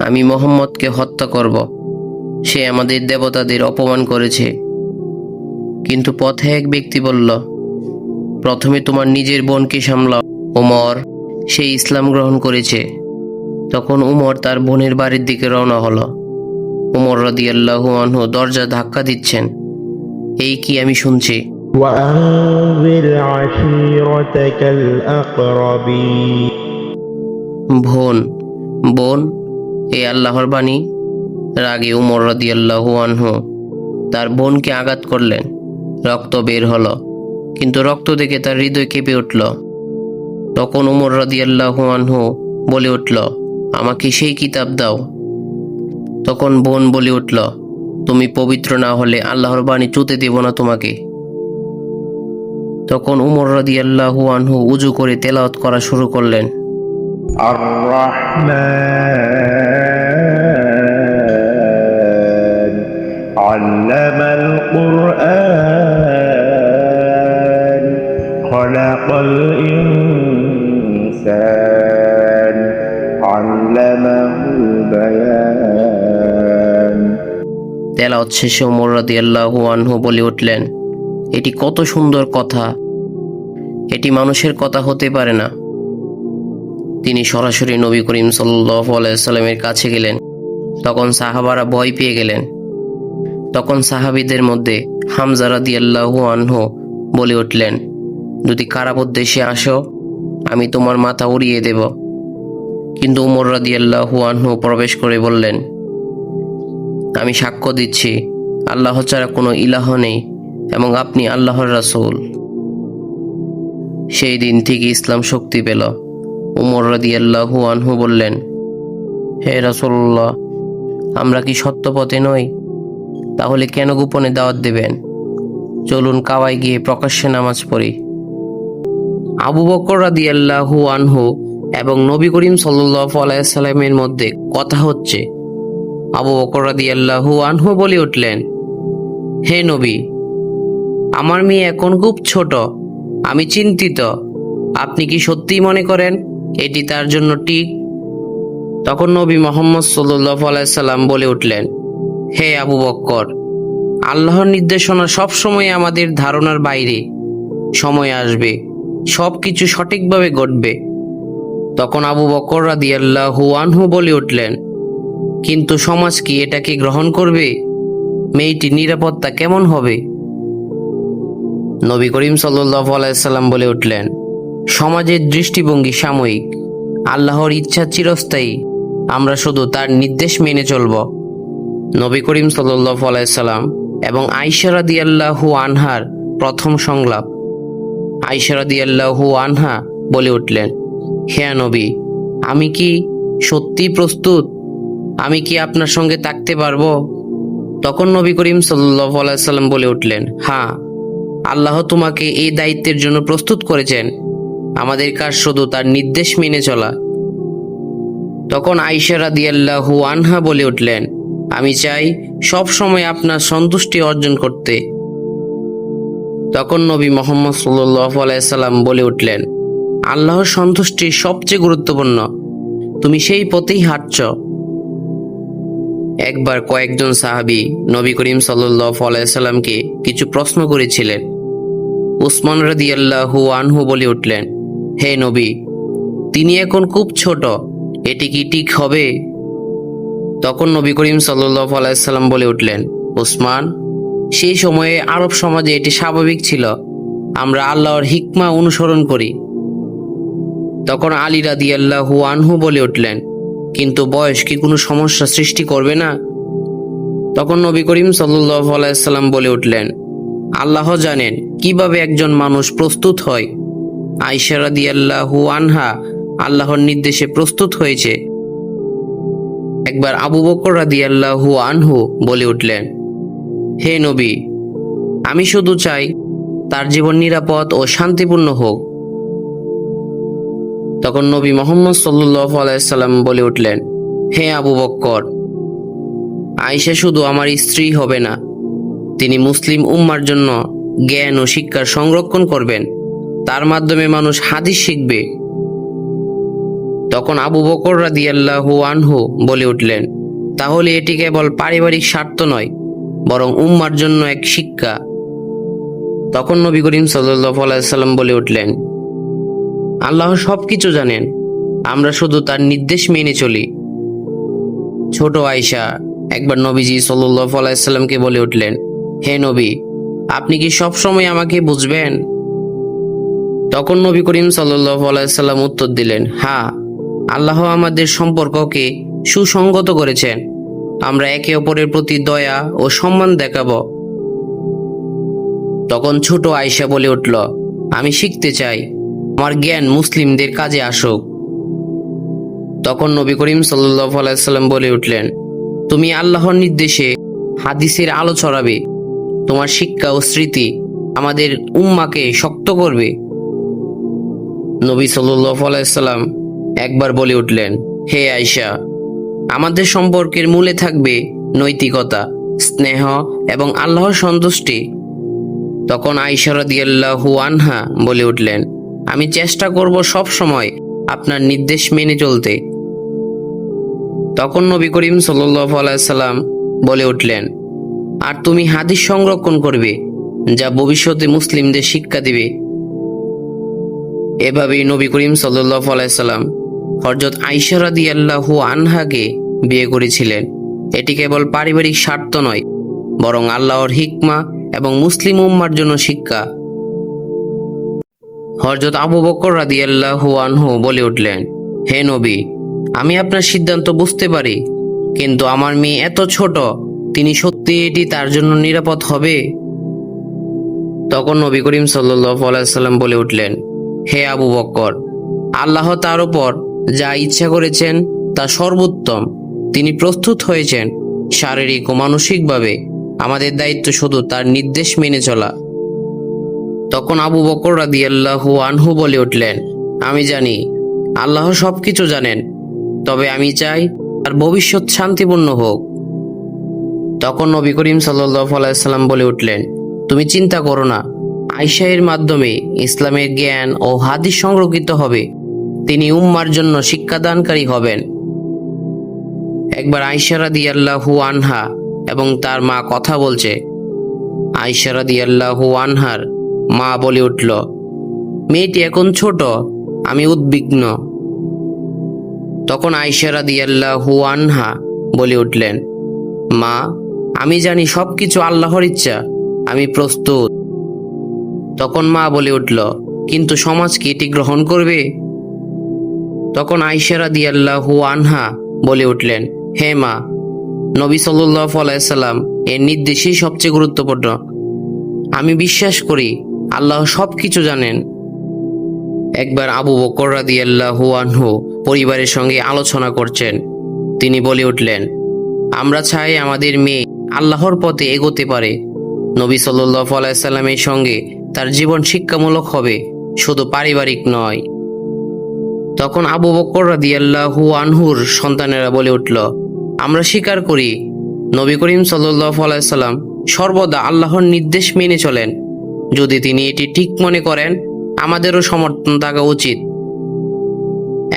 আমি মুহাম্মদকে হত্যা করব, সে আমাদের দেবতাদের অপমান করেছে। কিন্তু পথে এক ব্যক্তি বলল, প্রথমে তোমার নিজের বোনকে সামলাও ওমর, সে ইসলাম গ্রহণ করেছে। তখন উমর তার বোনের বাড়ির দিকে রওনা হলো। উমর রাদিয়াল্লাহু আনহু দরজা ধাক্কা দিচ্ছেন। এই কি আমি শুনছি, وأنذر عشيرتك الأقربين বোন, বোন, এ আল্লাহর বাণী। রাগে উমর রাদিয়াল্লাহু আনহু তার বোনকে আঘাত করলেন। রক্ত বের হলো, কিন্তু রক্ত দেখে তার হৃদয় কেঁপে উঠল। তখন উমর রাদিয়াল্লাহু আনহু বলে উঠল, আমাকে সেই কিতাব দাও। তখন বোন বলে উঠল, তুমি পবিত্র না হলে আল্লাহর বাণী চুতে দেব না তোমাকে। তখন উমর রাদিয়াল্লাহু আনহু উজু করে তেলাওয়াত করা শুরু করলেন, الرحمن علم القرآن خلق الإنسان علمه البيان তেলাওয়াত শেষে উমর রাদিয়াল্লাহু আনহু বলে উঠলেন, এটি কত সুন্দর কথা, এটি মানুষের কথা হতে পারে না। তিনি সরাসরি নবী করিম সাল্লাল্লাহু আলাইহি সাল্লামের কাছে গেলেন। তখন সাহাবারা ভয় পেয়ে গেলেন। তখন সাহাবীদের মধ্যে হামজা রাদিয়াল্লাহু আনহু বলে উঠলেন, যদি কারাবদ্দেশে আসো আমি তোমার মাথা উড়িয়ে দেব। কিন্তু উমর রাদিয়াল্লাহু আনহু প্রবেশ করে বললেন, আমি সাক্ষ্য দিচ্ছি আল্লাহ ছাড়া কোনো ইলাহ নেই এবং আপনি আল্লাহর রাসূল। সেই দিন থেকে ইসলাম শক্তি পেল। উমর রাদিয়াল্লাহু আনহু বললেন, হে রাসূলুল্লাহ, আমরা কি সত্য পথে নই? তাহলে কেন গোপনে দাওয়াত দেবেন? চলুন কাবায় গিয়ে প্রকাশ্যে নামাজ পড়ি। আবু বকর রাদিয়াল্লাহু আনহু এবং নবী করিম সাল্লাল্লাহু আলাইহি সাল্লামের মধ্যে কথা হচ্ছে। আবু বকর রাদিয়াল্লাহু আনহু বলে উঠলেন, হে নবী, আমার মেয়ে এখন খুব ছোট, আমি চিন্তিত। আপনি কি সত্যিই মনে করেন এটি তার জন্য ঠিক? তখন নবী মুহাম্মদ সাল্লাল্লাহু আলাইহি সাল্লাম বলে উঠলেন, হে আবু বকর, আল্লাহর নির্দেশনা সবসময় আমাদের ধারণার বাইরে। সময় আসবে, সবকিছু সঠিকভাবে ঘটবে। তখন আবু বকর রাদিয়াল্লাহু আনহু বলে উঠলেন, কিন্তু সমাজ কি এটাকে গ্রহণ করবে? মেয়েটির নিরাপত্তা কেমন হবে? নবী করিম সাল্লাল্লাহু আলাইহি সাল্লাম বলে উঠলেন, সমাজের দৃষ্টিভঙ্গি সাময়িক, আল্লাহর ইচ্ছা চিরস্থায়ী। আমরা শুধু তার নির্দেশ মেনে চলব। নবী করিম সাল্লাল্লাহু আলাইহি সাল্লাম এবং আয়েশা রাদিয়াল্লাহু আনহার প্রথম সংলাপ। আয়েশা রাদিয়াল্লাহু আনহা বলে উঠলেন, হে নবী, আমি কি সত্যি প্রস্তুত? আমি কি আপনার সঙ্গে থাকতে পারবো? তখন নবী করিম সাল্লাল্লাহু আলাইহি সাল্লাম বলে উঠলেন, হ্যাঁ, আল্লাহ তোমাকে এই দায়িত্বের জন্য প্রস্তুত করেছেন। আমাদের কাজ শুধু তার নির্দেশ মেনে চলা। তখন আয়েশা রাদিয়াল্লাহু আনহা বলে উঠলেন, আমি চাই সব সময় আপনার সন্তুষ্টি অর্জন করতে। তখন নবী মুহাম্মদ সাল্লাল্লাহু আলাইহি সাল্লাম বলে উঠলেন, আল্লাহর সন্তুষ্টি সবচেয়ে গুরুত্বপূর্ণ। তুমি সেই পথেই হাঁটছ। একবার কয়েকজন সাহাবী নবী করিম সাল্লাল্লাহু আলাইহি সাল্লামকে কিছু প্রশ্ন করেছিলেন। উসমান রাদিয়াল্লাহু আনহু বলে উঠলেন, হে নবী, তিনি এখন খুব ছোট, এটি কি ঠিক হবে? তখন নবী করিম সাল্লাল্লাহু আলাইহি সাল্লাম বলে উঠলেন, উসমান, সেই সময়ে আরব সমাজে এটি স্বাভাবিক ছিল। আমরা আল্লাহর হিকমা অনুসরণ করি। তখন আলী রাদিয়াল্লাহু আনহু বলে উঠলেন, কিন্তু বয়স কি কোনো সমস্যা সৃষ্টি করবে না? তখন নবী করিম সাল্লাল্লাহু আলাইহি সাল্লাম বলে উঠলেন, আল্লাহ জানেন কিভাবে একজন মানুষ প্রস্তুত হয়। আয়েশা রাদিয়াল্লাহু আনহা আল্লাহর নির্দেশে প্রস্তুত হয়েছে। একবার আবু বকর রাদিয়াল্লাহু আনহু বলে উঠলেন, হে নবী, আমি শুধু চাই তার জীবন নিরাপদ ও শান্তিপূর্ণ হোক। তখন নবী মুহাম্মদ সাল্লাল্লাহু আলাইহি সাল্লাম বলে উঠলেন, হে আবু বকর, আয়েশা শুধু আমার স্ত্রী হবে না, তিনি মুসলিম উম্মার জন্য জ্ঞান ও শিক্ষার সংরক্ষণ করবেন। তার মাধ্যমে মানুষ হাদিস শিখবে। তখন আবু বকর রাদিয়াল্লাহু আনহু বলে উঠলেন, তাহলে এটি কেবল পারিবারিক স্বার্থ নয়, বরং উম্মার জন্য এক শিক্ষা। তখন নবী করিম সাল্লাল্লাহু আলাইহি সাল্লাম বলে উঠলেন, আল্লাহ সবকিছু জানেন, আমরা শুধু তার নির্দেশ মেনে চলি। ছোট আয়েশা একবার নবীজি সাল্লাল্লাহু আলাইহি সাল্লামকে বলে উঠলেন, হে নবী, আপনি কি সব সময় আমাকে বুঝবেন? তখন নবী করিম সাল্লাল্লাহু আলাইহি সাল্লাম উত্তর দিলেন, হ্যাঁ, আল্লাহ আমাদের সম্পর্ককে সুসংগত করেছেন। আমরা একে অপরের প্রতি দয়া ও সম্মান দেখাবো। তখন ছোট আয়েশা বলে উঠল, আমি শিখতে চাই, আমার জ্ঞান মুসলিমদের কাজে আসুক। তখন নবী করিম সাল্লাল্লাহু আলাইহি সাল্লাম বলে উঠলেন, তুমি আল্লাহর নির্দেশে হাদিসের আলো ছড়াবে। তোমার শিক্ষা ও স্মৃতি আমাদের উম্মাকে শক্ত করবে। নবী সাল্লাল্লাহু আলাইহি সাল্লাম একবার বলে উঠলেন, হে আয়েশা, আমাদের সম্পর্কের মূলে থাকবে নৈতিকতা, স্নেহ এবং আল্লাহর সন্তুষ্টি। তখন আয়েশা রাদিয়াল্লাহু আনহা বলে উঠলেন, আমি চেষ্টা করব সব সময় আপনার নির্দেশ মেনে চলতে। তখন নবী করিম সাল্লাল্লাহু আলাইহি সাল্লাম বলে উঠলেন, আর তুমি হাদিস সংরক্ষণ করবে, যা ভবিষ্যতে মুসলিমদের শিক্ষা দিবে। এভাবেই নবী করিম সাল্লাল্লাহু আলাইহি সাল্লাম হযরত আয়েশা রাদিয়াল্লাহু আনহাকে বিয়ে করেছিলেন। এটি কেবল পারিবারিক স্বার্থ নয়, বরং আল্লাহর হিকমা এবং মুসলিম উম্মার জন্য শিক্ষা। হযরত আবু বকর রাদিয়াল্লাহু আনহু বলে উঠলেন, হে নবী, আমি আপনার সিদ্ধান্ত বুঝতে পারি, কিন্তু আমার মেয়ে এত ছোট, তিনি সত্যি এটি তার জন্য নিরাপদ হবে? তখন নবী করিম সাল্লাল্লাহু আলাইহি সাল্লাম বলে উঠলেন, হে আবু বকর, আল্লাহ তার উপর যা ইচ্ছা করেছেন তা সর্বোত্তম। তিনি প্রস্তুত হয়েছেন শারীরিক ও মানসিকভাবে। আমাদের দায়িত্ব শুধু তার নির্দেশ মেনে চলা। তখন আবু বকর রাদিয়াল্লাহু আনহু বলে উঠলেন, আমি জানি আল্লাহ সবকিছু জানেন, তবে আমি চাই তার ভবিষ্যৎ শান্তিপূর্ণ হোক। তখন নবী করিম সাল্লাল্লাহু আলাইহি সাল্লাম বলে উঠলেন, তুমি চিন্তা করো না, আয়েশা এর মাধ্যমে ইসলামের জ্ঞান ও হাদিস সংরক্ষিত হবে। তিনি উম্মার জন্য শিক্ষাদানকারী হবেন। একবার আয়েশা রাদিয়াল্লাহু আনহা এবং তার মা কথা বলছে। আয়েশা রাদিয়াল্লাহু আনহার মা বলে উঠল, মেয়েটি এখন ছোট, আমি উদ্বিগ্ন। তখন আয়েশা রাদিয়াল্লাহু আনহা বলে উঠলেন, মা, আমি জানি সবকিছু আল্লাহর ইচ্ছা, আমি প্রস্তুত। তখন মা বলে উঠল, কিন্তু সমাজ কি এটি গ্রহণ করবে? তখন আয়েশা রাদিয়াল্লাহু আনহা বলে উঠলেন, হে মা, নবী সাল্লাল্লাহু আলাইহি সাল্লাম এর নির্দেশই সবচেয়ে গুরুত্বপূর্ণ। আমি বিশ্বাস করি আল্লাহ সবকিছু জানেন। একবার আবু বকর রাদিয়াল্লাহু আনহু পরিবারের সঙ্গে আলোচনা করছেন। তিনি বলে উঠলেন, আমরা চাই আমাদের মেয়ে আল্লাহর পথে এগোতে পারে। নবী সাল্লাল্লাহু আলাইহি সাল্লামের সঙ্গে তার জীবন শিক্ষামূলক হবে, শুধু পারিবারিক নয়। তখন আবু বকর রাদিয়াল্লাহু আনহুর সন্তানেরা বলে উঠল, আমরা স্বীকার করি নবী করিম সাল্লাল্লাহু আলাইহি সাল্লাম সর্বদা আল্লাহর নির্দেশ মেনে চলেন। যদি তিনি এটি ঠিক মনে করেন, আমাদেরও সমর্থন থাকা উচিত।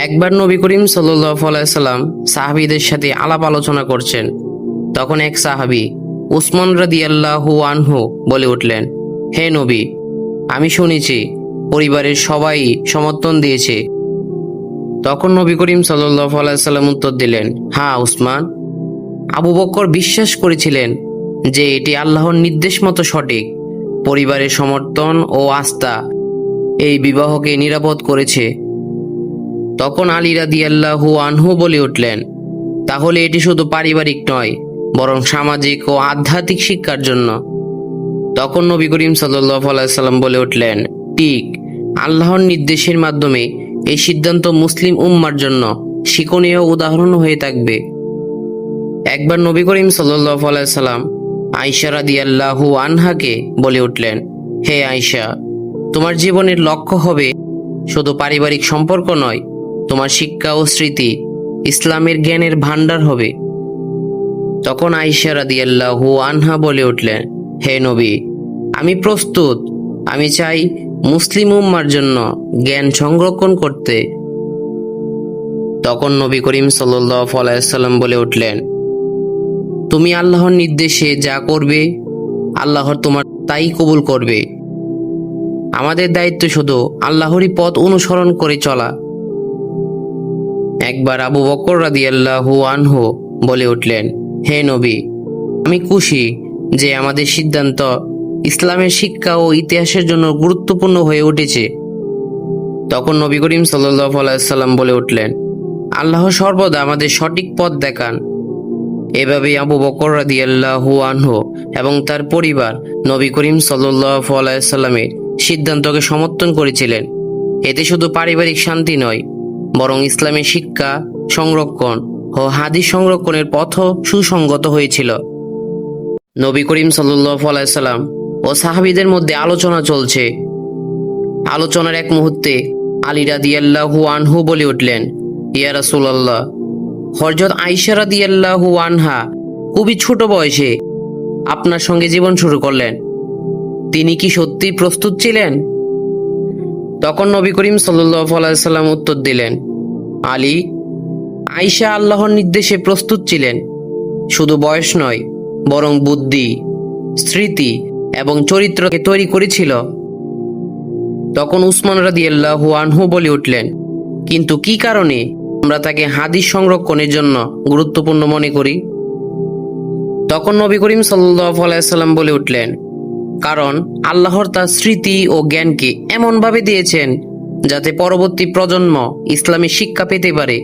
একবার নবী করিম সাল্লাল্লাহু আলাইহি সাল্লাম সাহাবীদের সাথে আলাপ আলোচনা করছেন। তখন এক সাহাবী উসমান রাদিয়াল্লাহু আনহু বলে উঠলেন, হে নবী, আমি শুনেছি পরিবারের সবাই সমর্থন দিয়েছে। তখন নবী করিম সাল্লাল্লাহু আলাইহি সাল্লাম উত্তর দিলেন, হ্যাঁ উসমান, আবু বকর বিশ্বাস করেছিলেন যে এটি আল্লাহর নির্দেশ মতো সঠিক। পরিবারের সমর্থন ও আস্থা এই বিবাহকে নিরাপদ করেছে। তখন আলী রাদিয়াল্লাহু আনহু বলে উঠলেন, তাহলে এটি শুধু পারিবারিক নয়, বরং সামাজিক ও আধ্যাত্মিক শিক্ষার জন্য। তখন নবী করিম সাল্লাল্লাহু আলাইহি সাল্লাম বলে উঠলেন, ঠিক, আল্লাহর নির্দেশের মাধ্যমে এই সিদ্ধান্ত মুসলিম উম্মার জন্য শিক্ষণীয় উদাহরণ হয়ে থাকবে। একবার নবী করিম সাল্লাল্লাহু আলাইহি সাল্লাম আয়েশা রাদিয়াল্লাহু আনহাকে বলে উঠলেন, হে আয়েশা, তোমার জীবনের লক্ষ্য হবে শুধু পারিবারিক সম্পর্ক নয়, তোমার শিক্ষা ও স্মৃতি ইসলামের জ্ঞানের ভান্ডার হবে। তখন আয়েশা রাদিয়াল্লাহু আনহা বলে উঠলেন, হে নবী, আমি প্রস্তুত। আমি চাই মুসলিম উম্মার জন্য জ্ঞান সংরক্ষণ করতে। তখন নবী করিম সাল্লাল্লাহু আলাইহি সাল্লাম বলে উঠলেন, তুমি আল্লাহর নির্দেশে যা করবে, আল্লাহর তোমার তাই কবুল করবে। আমাদের দায়িত্ব শুধু আল্লাহরই পথ অনুসরণ করে চলা। একবার আবু বকর রাদিয়াল্লাহু আনহু বলে উঠলেন, হে নবী, আমি খুশি যে আমাদের সিদ্ধান্ত ইসলামের শিক্ষা ও ইতিহাসের জন্য গুরুত্বপূর্ণ হয়ে উঠেছে। তখন নবী করিম সাল্লাল্লাহু আলাইহি সাল্লাম বলে উঠলেন, আল্লাহ সর্বদা আমাদের সঠিক পথ দেখান। এভাবেই আবু বকর রাদিয়াল্লাহু আনহু এবং তার পরিবার নবী করিম সাল্লাল্লাহু আলাইহি সাল্লামের সিদ্ধান্তকে সমর্থন করেছিলেন। এতে শুধু পারিবারিক শান্তি নয়, বরং ইসলামের শিক্ষা সংরক্ষণ ও হাদিস সংরক্ষণের পথও সুসংগত হয়েছিল। নবী করিম সাল্লাল্লাহু আলাইহি সাল্লাম ও সাহাবীদের মধ্যে আলোচনা চলছে। আলোচনার এক মুহূর্তে আলী রাদিয়াল্লাহু আনহু বলে উঠলেন, ইয়া রাসূলুল্লাহ, হযরত আয়েশা রাদিয়াল্লাহু আনহা খুবই ছোট বয়সে আপনার সঙ্গে জীবন শুরু করলেন। তিনি কি সত্যিই প্রস্তুত ছিলেন? তখন নবী করিম সাল্লাল্লাহু আলাইহি সাল্লাম উত্তর দিলেন, আলী, আয়েশা আল্লাহর নির্দেশে প্রস্তুত ছিলেন। শুধু বয়স নয়, বরং বুদ্ধি, স্মৃতি এবং চরিত্রকে তৈরি করেছিল। তখন উসমান রাদিয়াল্লাহু আনহু বলে উঠলেন, কিন্তু কি কারণে আমরা তাকে হাদিস সংরক্ষণের জন্য গুরুত্বপূর্ণ মনে করি? তখন নবী করিম সাল্লাল্লাহু আলাইহি সাল্লাম বলে উঠলেন, কারণ আল্লাহর তার স্মৃতি ও জ্ঞানকে এমনভাবে দিয়েছেন যাতে পরবর্তী প্রজন্ম ইসলামী শিক্ষা পেতে পারে।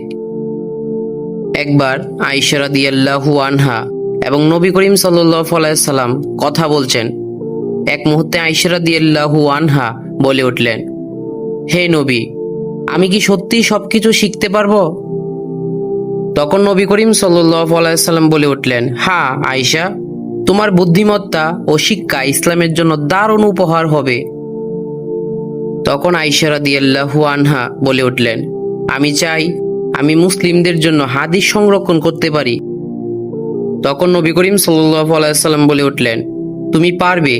একবার আয়েশা রাদিয়াল্লাহু আনহা এবং নবী করিম সাল্লাল্লাহু আলাইহি সাল্লাম কথা বলছেন। এক মুহূর্তে আয়েশা রাদিয়াল্লাহু আনহা বলে উঠলেন, হে নবী, আমি কি সত্যি সবকিছু শিখতে পারবো? তখন নবী করিম সাল্লাল্লাহু আলাইহি সাল্লাম বলে উঠলেন, হ্যাঁ আয়েশা, তোমার বুদ্ধিমত্তা ও শিক্ষা ইসলামের জন্য দারুণ উপহার হবে। তখন আয়েশা রাদিয়াল্লাহু আনহা বলে উঠলেন, আমি চাই আমি মুসলিমদের জন্য হাদিস সংরক্ষণ করতে পারি। তখন নবী করিম সাল্লাল্লাহু আলাইহি সাল্লাম বলে উঠলেন, তুমি পারবে।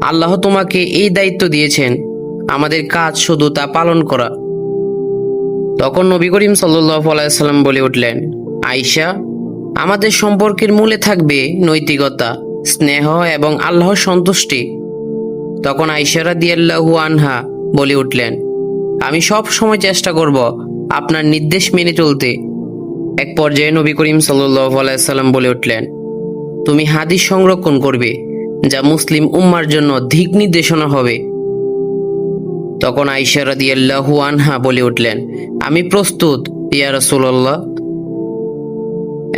আল্লাহ তোমাকে এই দায়িত্ব দিয়েছেন, আমাদের কাজ শুধু তা পালন করা। তখন নবী করিম সাল্লাল্লাহু আলাইহি সাল্লাম বলে উঠলেন, আয়েশা, আমাদের সম্পর্কের মূলে থাকবে নৈতিকতা, স্নেহ এবং আল্লাহর সন্তুষ্টি। তখন আয়েশা রাদিয়াল্লাহু আনহা বলে উঠলেন, আমি সব সময় চেষ্টা করব আপনার নির্দেশ মেনে চলতে। এক পর্যায়ে নবী করিম সাল্লাল্লাহু আলাইহি সাল্লাম বলে উঠলেন, তুমি হাদিস সংরক্ষণ করবে যা মুসলিম উম্মার জন্য দিক নির্দেশনা হবে। তখন আয়েশা রাদিয়াল্লাহু আনহা বলে উঠলেন, আমি প্রস্তুত ইয়া রাসূলুল্লাহ।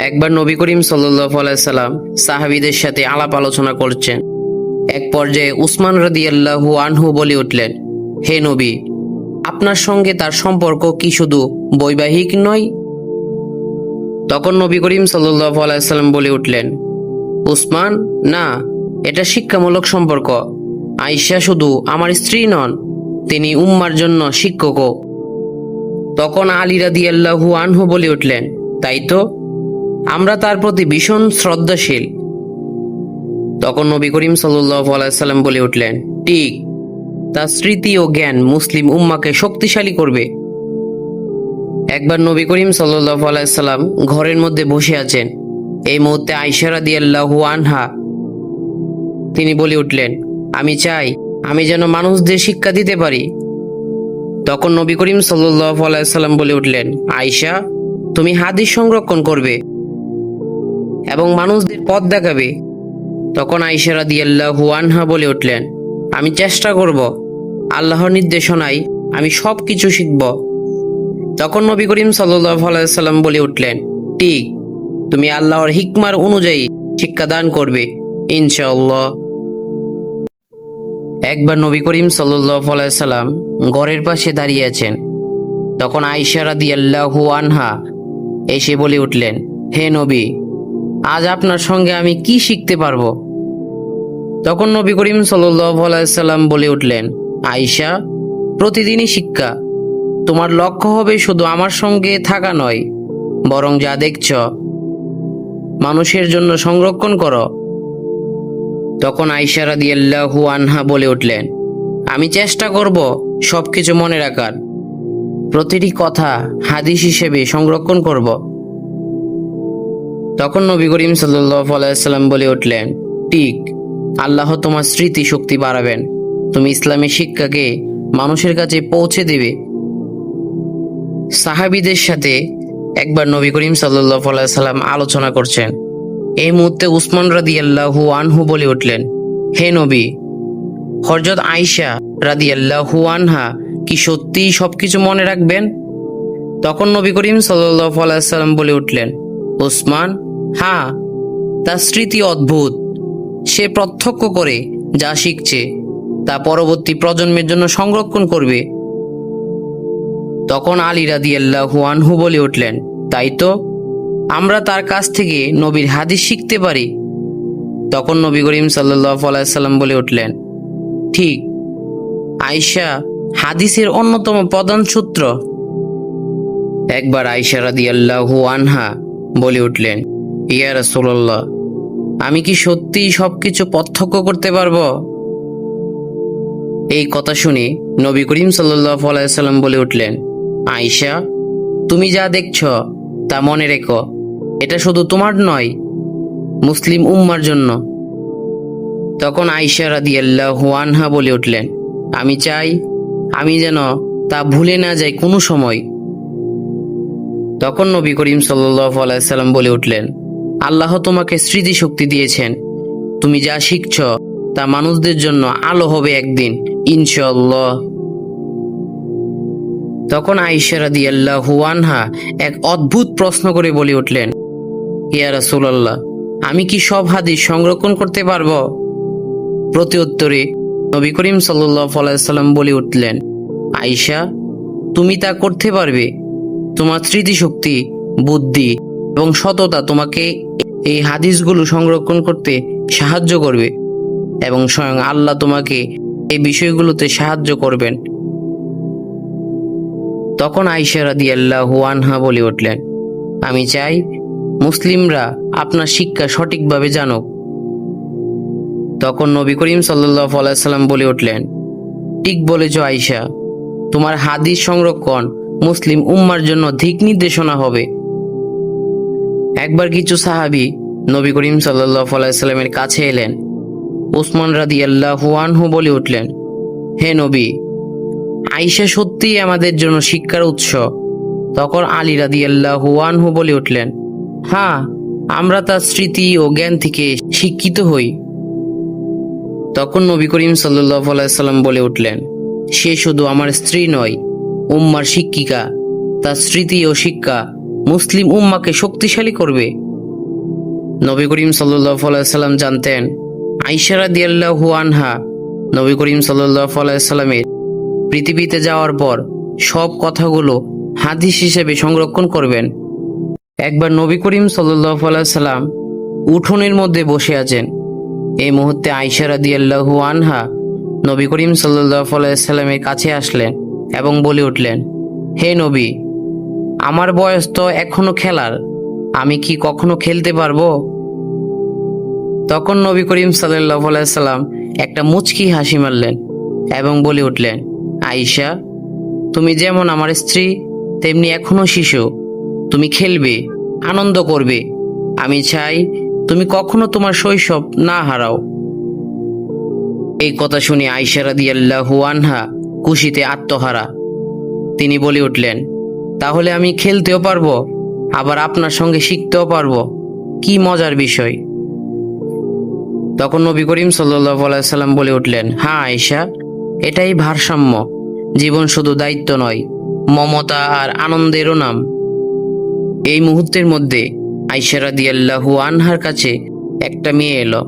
একবার নবী করিম সাল্লাল্লাহু আলাইহি সাল্লাম সাহাবীদের সাথে আলাপ আলোচনা করছেন। এক পর্যায়ে উসমান রাদিয়াল্লাহু আনহু বলে উঠলেন, হে নবী, আপনার সঙ্গে তার সম্পর্ক কি শুধু বৈবাহিক নয়? তখন নবী করিম সাল্লাল্লাহু আলাইহি সাল্লাম বলে উঠলেন, উসমান, না, এটা শিক্ষামূলক সম্পর্ক। আয়েশা শুধু আমার স্ত্রী নন, তিনি উম্মার জন্য শিক্ষকও। তখন আলী রাদিয়াল্লাহু আনহু বলে উঠলেন, তাই তো, আমরা তার প্রতি ভীষণ শ্রদ্ধাশীল। তখন নবী করিম সাল্লাল্লাহু আলাইহি সাল্লাম বলে উঠলেন, ঠিক, তার স্মৃতি ও জ্ঞান মুসলিম উম্মাকে শক্তিশালী করবে। একবার নবী করিম সাল্লাল্লাহু আলাইহি সাল্লাম ঘরের মধ্যে বসে আছেন। এই মুহূর্তে আয়েশা রাদিয়াল্লাহু আনহা তিনি বলে উঠলেন, আমি চাই আমি যেন মানুষদের শিক্ষা দিতে পারি। তখন নবী করিম সাল্লাল্লাহু আলাইহি সাল্লাম বলে উঠলেন, আয়েশা, তুমি হাদিস সংরক্ষণ করবে এবং মানুষদের পথ দেখাবে। তখন আয়েশা রাদিয়াল্লাহু আনহা বলে উঠলেন, আমি চেষ্টা করব, আল্লাহর নির্দেশনায় আমি সব কিছু শিখব। তখন নবী করিম সাল্লাল্লাহু আলাইহি সাল্লাম বলে উঠলেন, ঠিক, তুমি আল্লাহর হিকমার অনুযায়ী শিক্ষাদান করবে ইনশাআল্লাহ। একবার নবী করিম সাল্লাল্লাহু আলাইহি সাল্লাম ঘরের পাশে দাঁড়িয়ে আছেন। তখন আয়েশা রাদিয়াল্লাহু আনহা এসে বলে উঠলেন, হে নবী, আজ আপনার সঙ্গে আমি কি শিখতে পারবো? তখন নবী করিম সাল্লাল্লাহু আলাইহি সাল্লাম বলে উঠলেন, আয়েশা, প্রতিদিনই শিক্ষা। তোমার লক্ষ্য হবে শুধু আমার সঙ্গে থাকা নয়, বরং যা দেখছ মানুষের জন্য সংরক্ষণ করো। তখন আয়েশা রাদিয়াল্লাহু আনহা বলে উঠলেন, আমি চেষ্টা করব সবকিছু মনে রাখার, প্রতিটি কথা হাদিস হিসেবে সংরক্ষণ করব। তখন নবী করিম সাল্লাল্লাহু আলাইহি সাল্লাম বলে উঠলেন, ঠিক, আল্লাহ তোমার স্মৃতি শক্তি বাড়াবেন, তুমি ইসলামী শিক্ষাকে মানুষের কাছে পৌঁছে দেবে। সাহাবীদের সাথে একবার নবী করিম সাল্লাল্লাহু আলাইহি সাল্লাম আলোচনা করছেন। এই মুহূর্তে উসমান রাদিয়াল্লাহু আনহু বলে উঠলেন, হে নবী, হযরত আয়েশা রাদিয়াল্লাহু আনহা কি সত্যিই সবকিছু মনে রাখবেন? তখন নবী করিম সাল্লাল্লাহু আলাইহি সাল্লাম বলে উঠলেন, উসমান, হ্যাঁ, তার স্মৃতি অদ্ভুত। সে প্রত্যক্ষ করে যা শিখছে তা পরবর্তী প্রজন্মের জন্য সংরক্ষণ করবে। তখন আলী রাদিয়াল্লাহু আনহু বলে উঠলেন, তাই তো, আমরা তার কাছ থেকে নবীর হাদিস শিখতে পারি। তখন নবী করিম সাল্লাল্লাহু আলাইহি সাল্লাম বলে উঠলেন, ঠিক, আয়েশা হাদিসের অন্যতম প্রধান সূত্র। একবার আয়েশা রাদিয়াল্লাহু আনহা বলে উঠলেন, ইয়া রাসূলুল্লাহ, আমি কি সত্যিই সবকিছু প্রত্যক্ষ করতে পারবো? এই কথা শুনে নবী করিম সাল্লাল্লাহু আলাইহি সাল্লাম বলে উঠলেন, আয়েশা, তুমি যা দেখছ তা মনে রেখো, এটা শুধু তোমার নয়, মুসলিম উম্মার জন্য। তখন আয়েশা রাদিয়াল্লাহু আনহা বলে উঠলেন, আমি চাই আমি যেন তা ভুলে না যাই কোনো সময়। তখন নবী করিম সাল্লাল্লাহু আলাইহি সাল্লাম বলে উঠলেন, আল্লাহ তোমাকে স্মৃতিশক্তি দিয়েছেন, তুমি যা শিখছ তা মানুষদের জন্য আলো হবে একদিন ইনশাআল্লাহ। তখন আয়েশা রাদিয়াল্লাহু আনহা এক অদ্ভুত প্রশ্ন করে বলে উঠলেন, ইয়া রাসূলুল্লাহ, আমি কি সব হাদিস সংরক্ষণ করতে পারবো? প্রত্যুত্তরে নবী করিম সাল্লাল্লাহু আলাইহি সাল্লাম বলে উঠলেন, আয়েশা, তুমি তা করতে পারবে। তোমার স্মৃতিশক্তি, বুদ্ধি এবং সততা তোমাকে এই হাদিসগুলো সংরক্ষণ করতে সাহায্য করবে এবং স্বয়ং আল্লাহ তোমাকে এই বিষয়গুলোতে সাহায্য করবেন। তখন আয়েশা রাদিয়াল্লাহু আনহা বলে উঠলেন, আমি চাই মুসলিমরা আপনার শিক্ষা সঠিকভাবে জানুক। তখন নবী করিম সাল্লাল্লাহু আলাইহি সাল্লাম বলে উঠলেন, ঠিক বলেছ আয়েশা, তোমার হাদিস সংরক্ষণ মুসলিম উম্মার জন্য দিক নির্দেশনা হবে। একবার কিছু সাহাবী নবী করিম সাল্লাল্লাহু আলাইহি সাল্লামের কাছে এলেন। উসমান রাদিয়াল্লাহু আনহু বলে উঠলেন, হে নবী, আয়েশা সত্যিই আমাদের জন্য শিক্ষার উৎস। তখন আলী রাদিয়াল্লাহু আনহু বলে উঠলেন, হ্যাঁ, আমরা তার স্মৃতি ও জ্ঞান থেকে শিক্ষিত হই। তখন নবী করিম সাল্লাল্লাহু আলাইহি সাল্লাম বলে উঠলেন, সে শুধু আমার স্ত্রী নয়, উম্মার শিক্ষিকা। তার স্মৃতি ও শিক্ষা মুসলিম উম্মাকে শক্তিশালী করবে। নবী করিম সাল্লাল্লাহু আলাইহি সাল্লাম জানতেন আয়েশা রাদিয়াল্লাহু আনহা নবী করিম সাল্লাল্লাহু আলাইহি সাল্লামের পৃথিবীতে যাওয়ার পর সব কথাগুলো হাদিস হিসেবে সংরক্ষণ করবেন। একবার নবী করিম সাল্লাল্লাহু আলাইহি সাল্লাম উঠোনের মধ্যে বসে আছেন। এই মুহূর্তে আয়েশা রাদিয়াল্লাহু আনহা নবী করিম সাল্লাল্লাহু আলাইহি সাল্লামের কাছে আসলেন এবং বলে উঠলেন, হে নবী, আমার বয়স তো এখনো খেলার, আমি কি কখনো খেলতে পারবো? তখন নবী করিম সাল্লাল্লাহু আলাইহি সাল্লাম একটা মুচকি হাসি মারলেন এবং বলে উঠলেন, আয়েশা, তুমি যেমন আমার স্ত্রী তেমনি এখনো শিশু। তুমি খেলবে, আনন্দ করবে। আমি চাই তুমি কখনো তোমার শৈশব না হারাও। এই কথা শুনে আয়েশা রাদিয়াল্লাহু আনহা খুশিতে আত্মহারা। তিনি বলে উঠলেন, তাহলে আমি খেলতেও পারবো, আবার আপনার সঙ্গে শিখতেও পারবো। কি মজার বিষয়। তখন নবী করিম সাল্লাল্লাহু আলাইহি সাল্লাম বলে উঠলেন, হ্যাঁ আয়েশা, এটাই ভারসাম্য। জীবন শুধু দায়িত্ব নয়, মমতা আর আনন্দেরও নাম। এই মুহূর্তের মধ্যে আয়েশা রাদিয়াল্লাহু আনহার কাছে একটা মেয়ে এলো,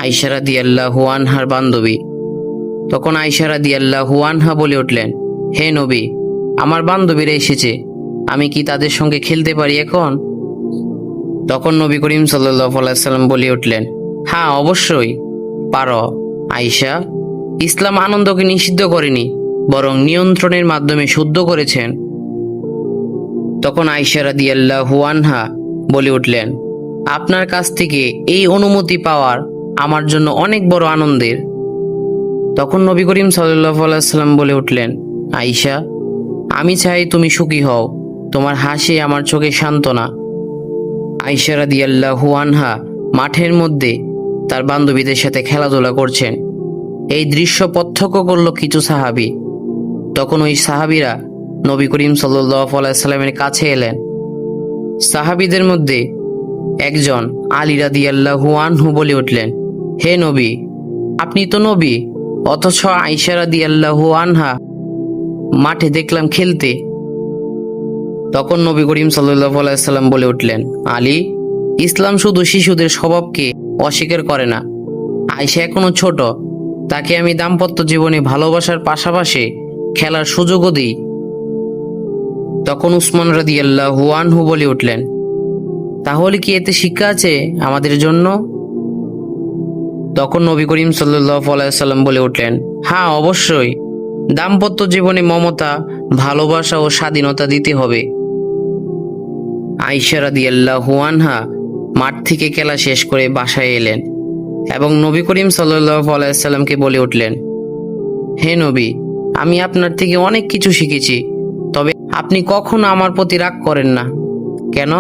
আয়েশা রাদিয়াল্লাহু আনহার বান্ধবী। তখন আয়েশা রাদিয়াল্লাহু আনহা বলে উঠলেন, হে নবী, আমার বান্ধবীরা এসেছে, আমি কি তাদের সঙ্গে খেলতে পারি এখন? তখন নবী করিম সাল্লাল্লাহু আলাইহি সাল্লাম বলে উঠলেন, হ্যাঁ অবশ্যই পারো আয়েশা। ইসলাম আনন্দকে নিষিদ্ধ করেনি, বরং নিয়ন্ত্রণের মাধ্যমে শুদ্ধ করেছেন। তখন আয়েশা রাদিয়াল্লাহু আনহা বলে উঠলেন, আপনার কাছ থেকে এই অনুমতি পাওয়ার আমার জন্য অনেক বড় আনন্দের। তখন নবী করিম সাল্লাল্লাহু আলাইহি সাল্লাম বলে উঠলেন, আয়েশা, আমি চাই তুমি সুখী হও, তোমার হাসি আমার চোখে সান্ত্বনা। আয়েশা রাদিয়াল্লাহু আনহা মাঠের মধ্যে তার বান্ধবীদের সাথে খেলাধুলা করছেন। এই দৃশ্য প্রত্যক্ষ করল কিছু সাহাবী। তখন ওই সাহাবীরা নবী করিম সাল্লাল্লাহু আলাইহি সাল্লামের কাছে এলেন। সাহাবীদের মধ্যে একজন আলী রাদিয়াল্লাহু আনহু বলে উঠলেন, হে নবী, আপনি তো নবী, অথচ আয়েশা রাদিয়াল্লাহু আনহা মাঠে দেখলাম খেলতে। তখন নবী করিম সাল্লাল্লাহু আলাইহি সাল্লাম বলে উঠলেন, আলী, ইসলাম শুধু শিশুদের স্বভাবকে অস্বীকার করে না। আয়েশা এখনো ছোট, তাকে আমি দাম্পত্য জীবনে ভালোবাসার পাশাপাশি খেলার সুযোগও দিই। তখন উসমান রাদিয়াল্লাহু আনহু বলে উঠলেন, তাহলে কি এতে শিক্ষা আছে আমাদের জন্য? তখন নবী করিম সাল্লাল্লাহু আলাইহি সাল্লাম বলে উঠলেন, হ্যাঁ অবশ্যই, দাম্পত্য জীবনে মমতা, ভালোবাসা ও স্বাধীনতা দিতে হবে। আয়েশা রাদিয়াল্লাহু আনহা মাঠ থেকে খেলা শেষ করে বাসায় এলেন এবং নবী করিম সাল্লাল্লাহু আলাইহি সাল্লামকে বলে উঠলেন, হে নবী, আমি আপনার থেকে অনেক কিছু শিখেছি, তবে আপনি কখনো আমার প্রতি রাগ করেন না কেন?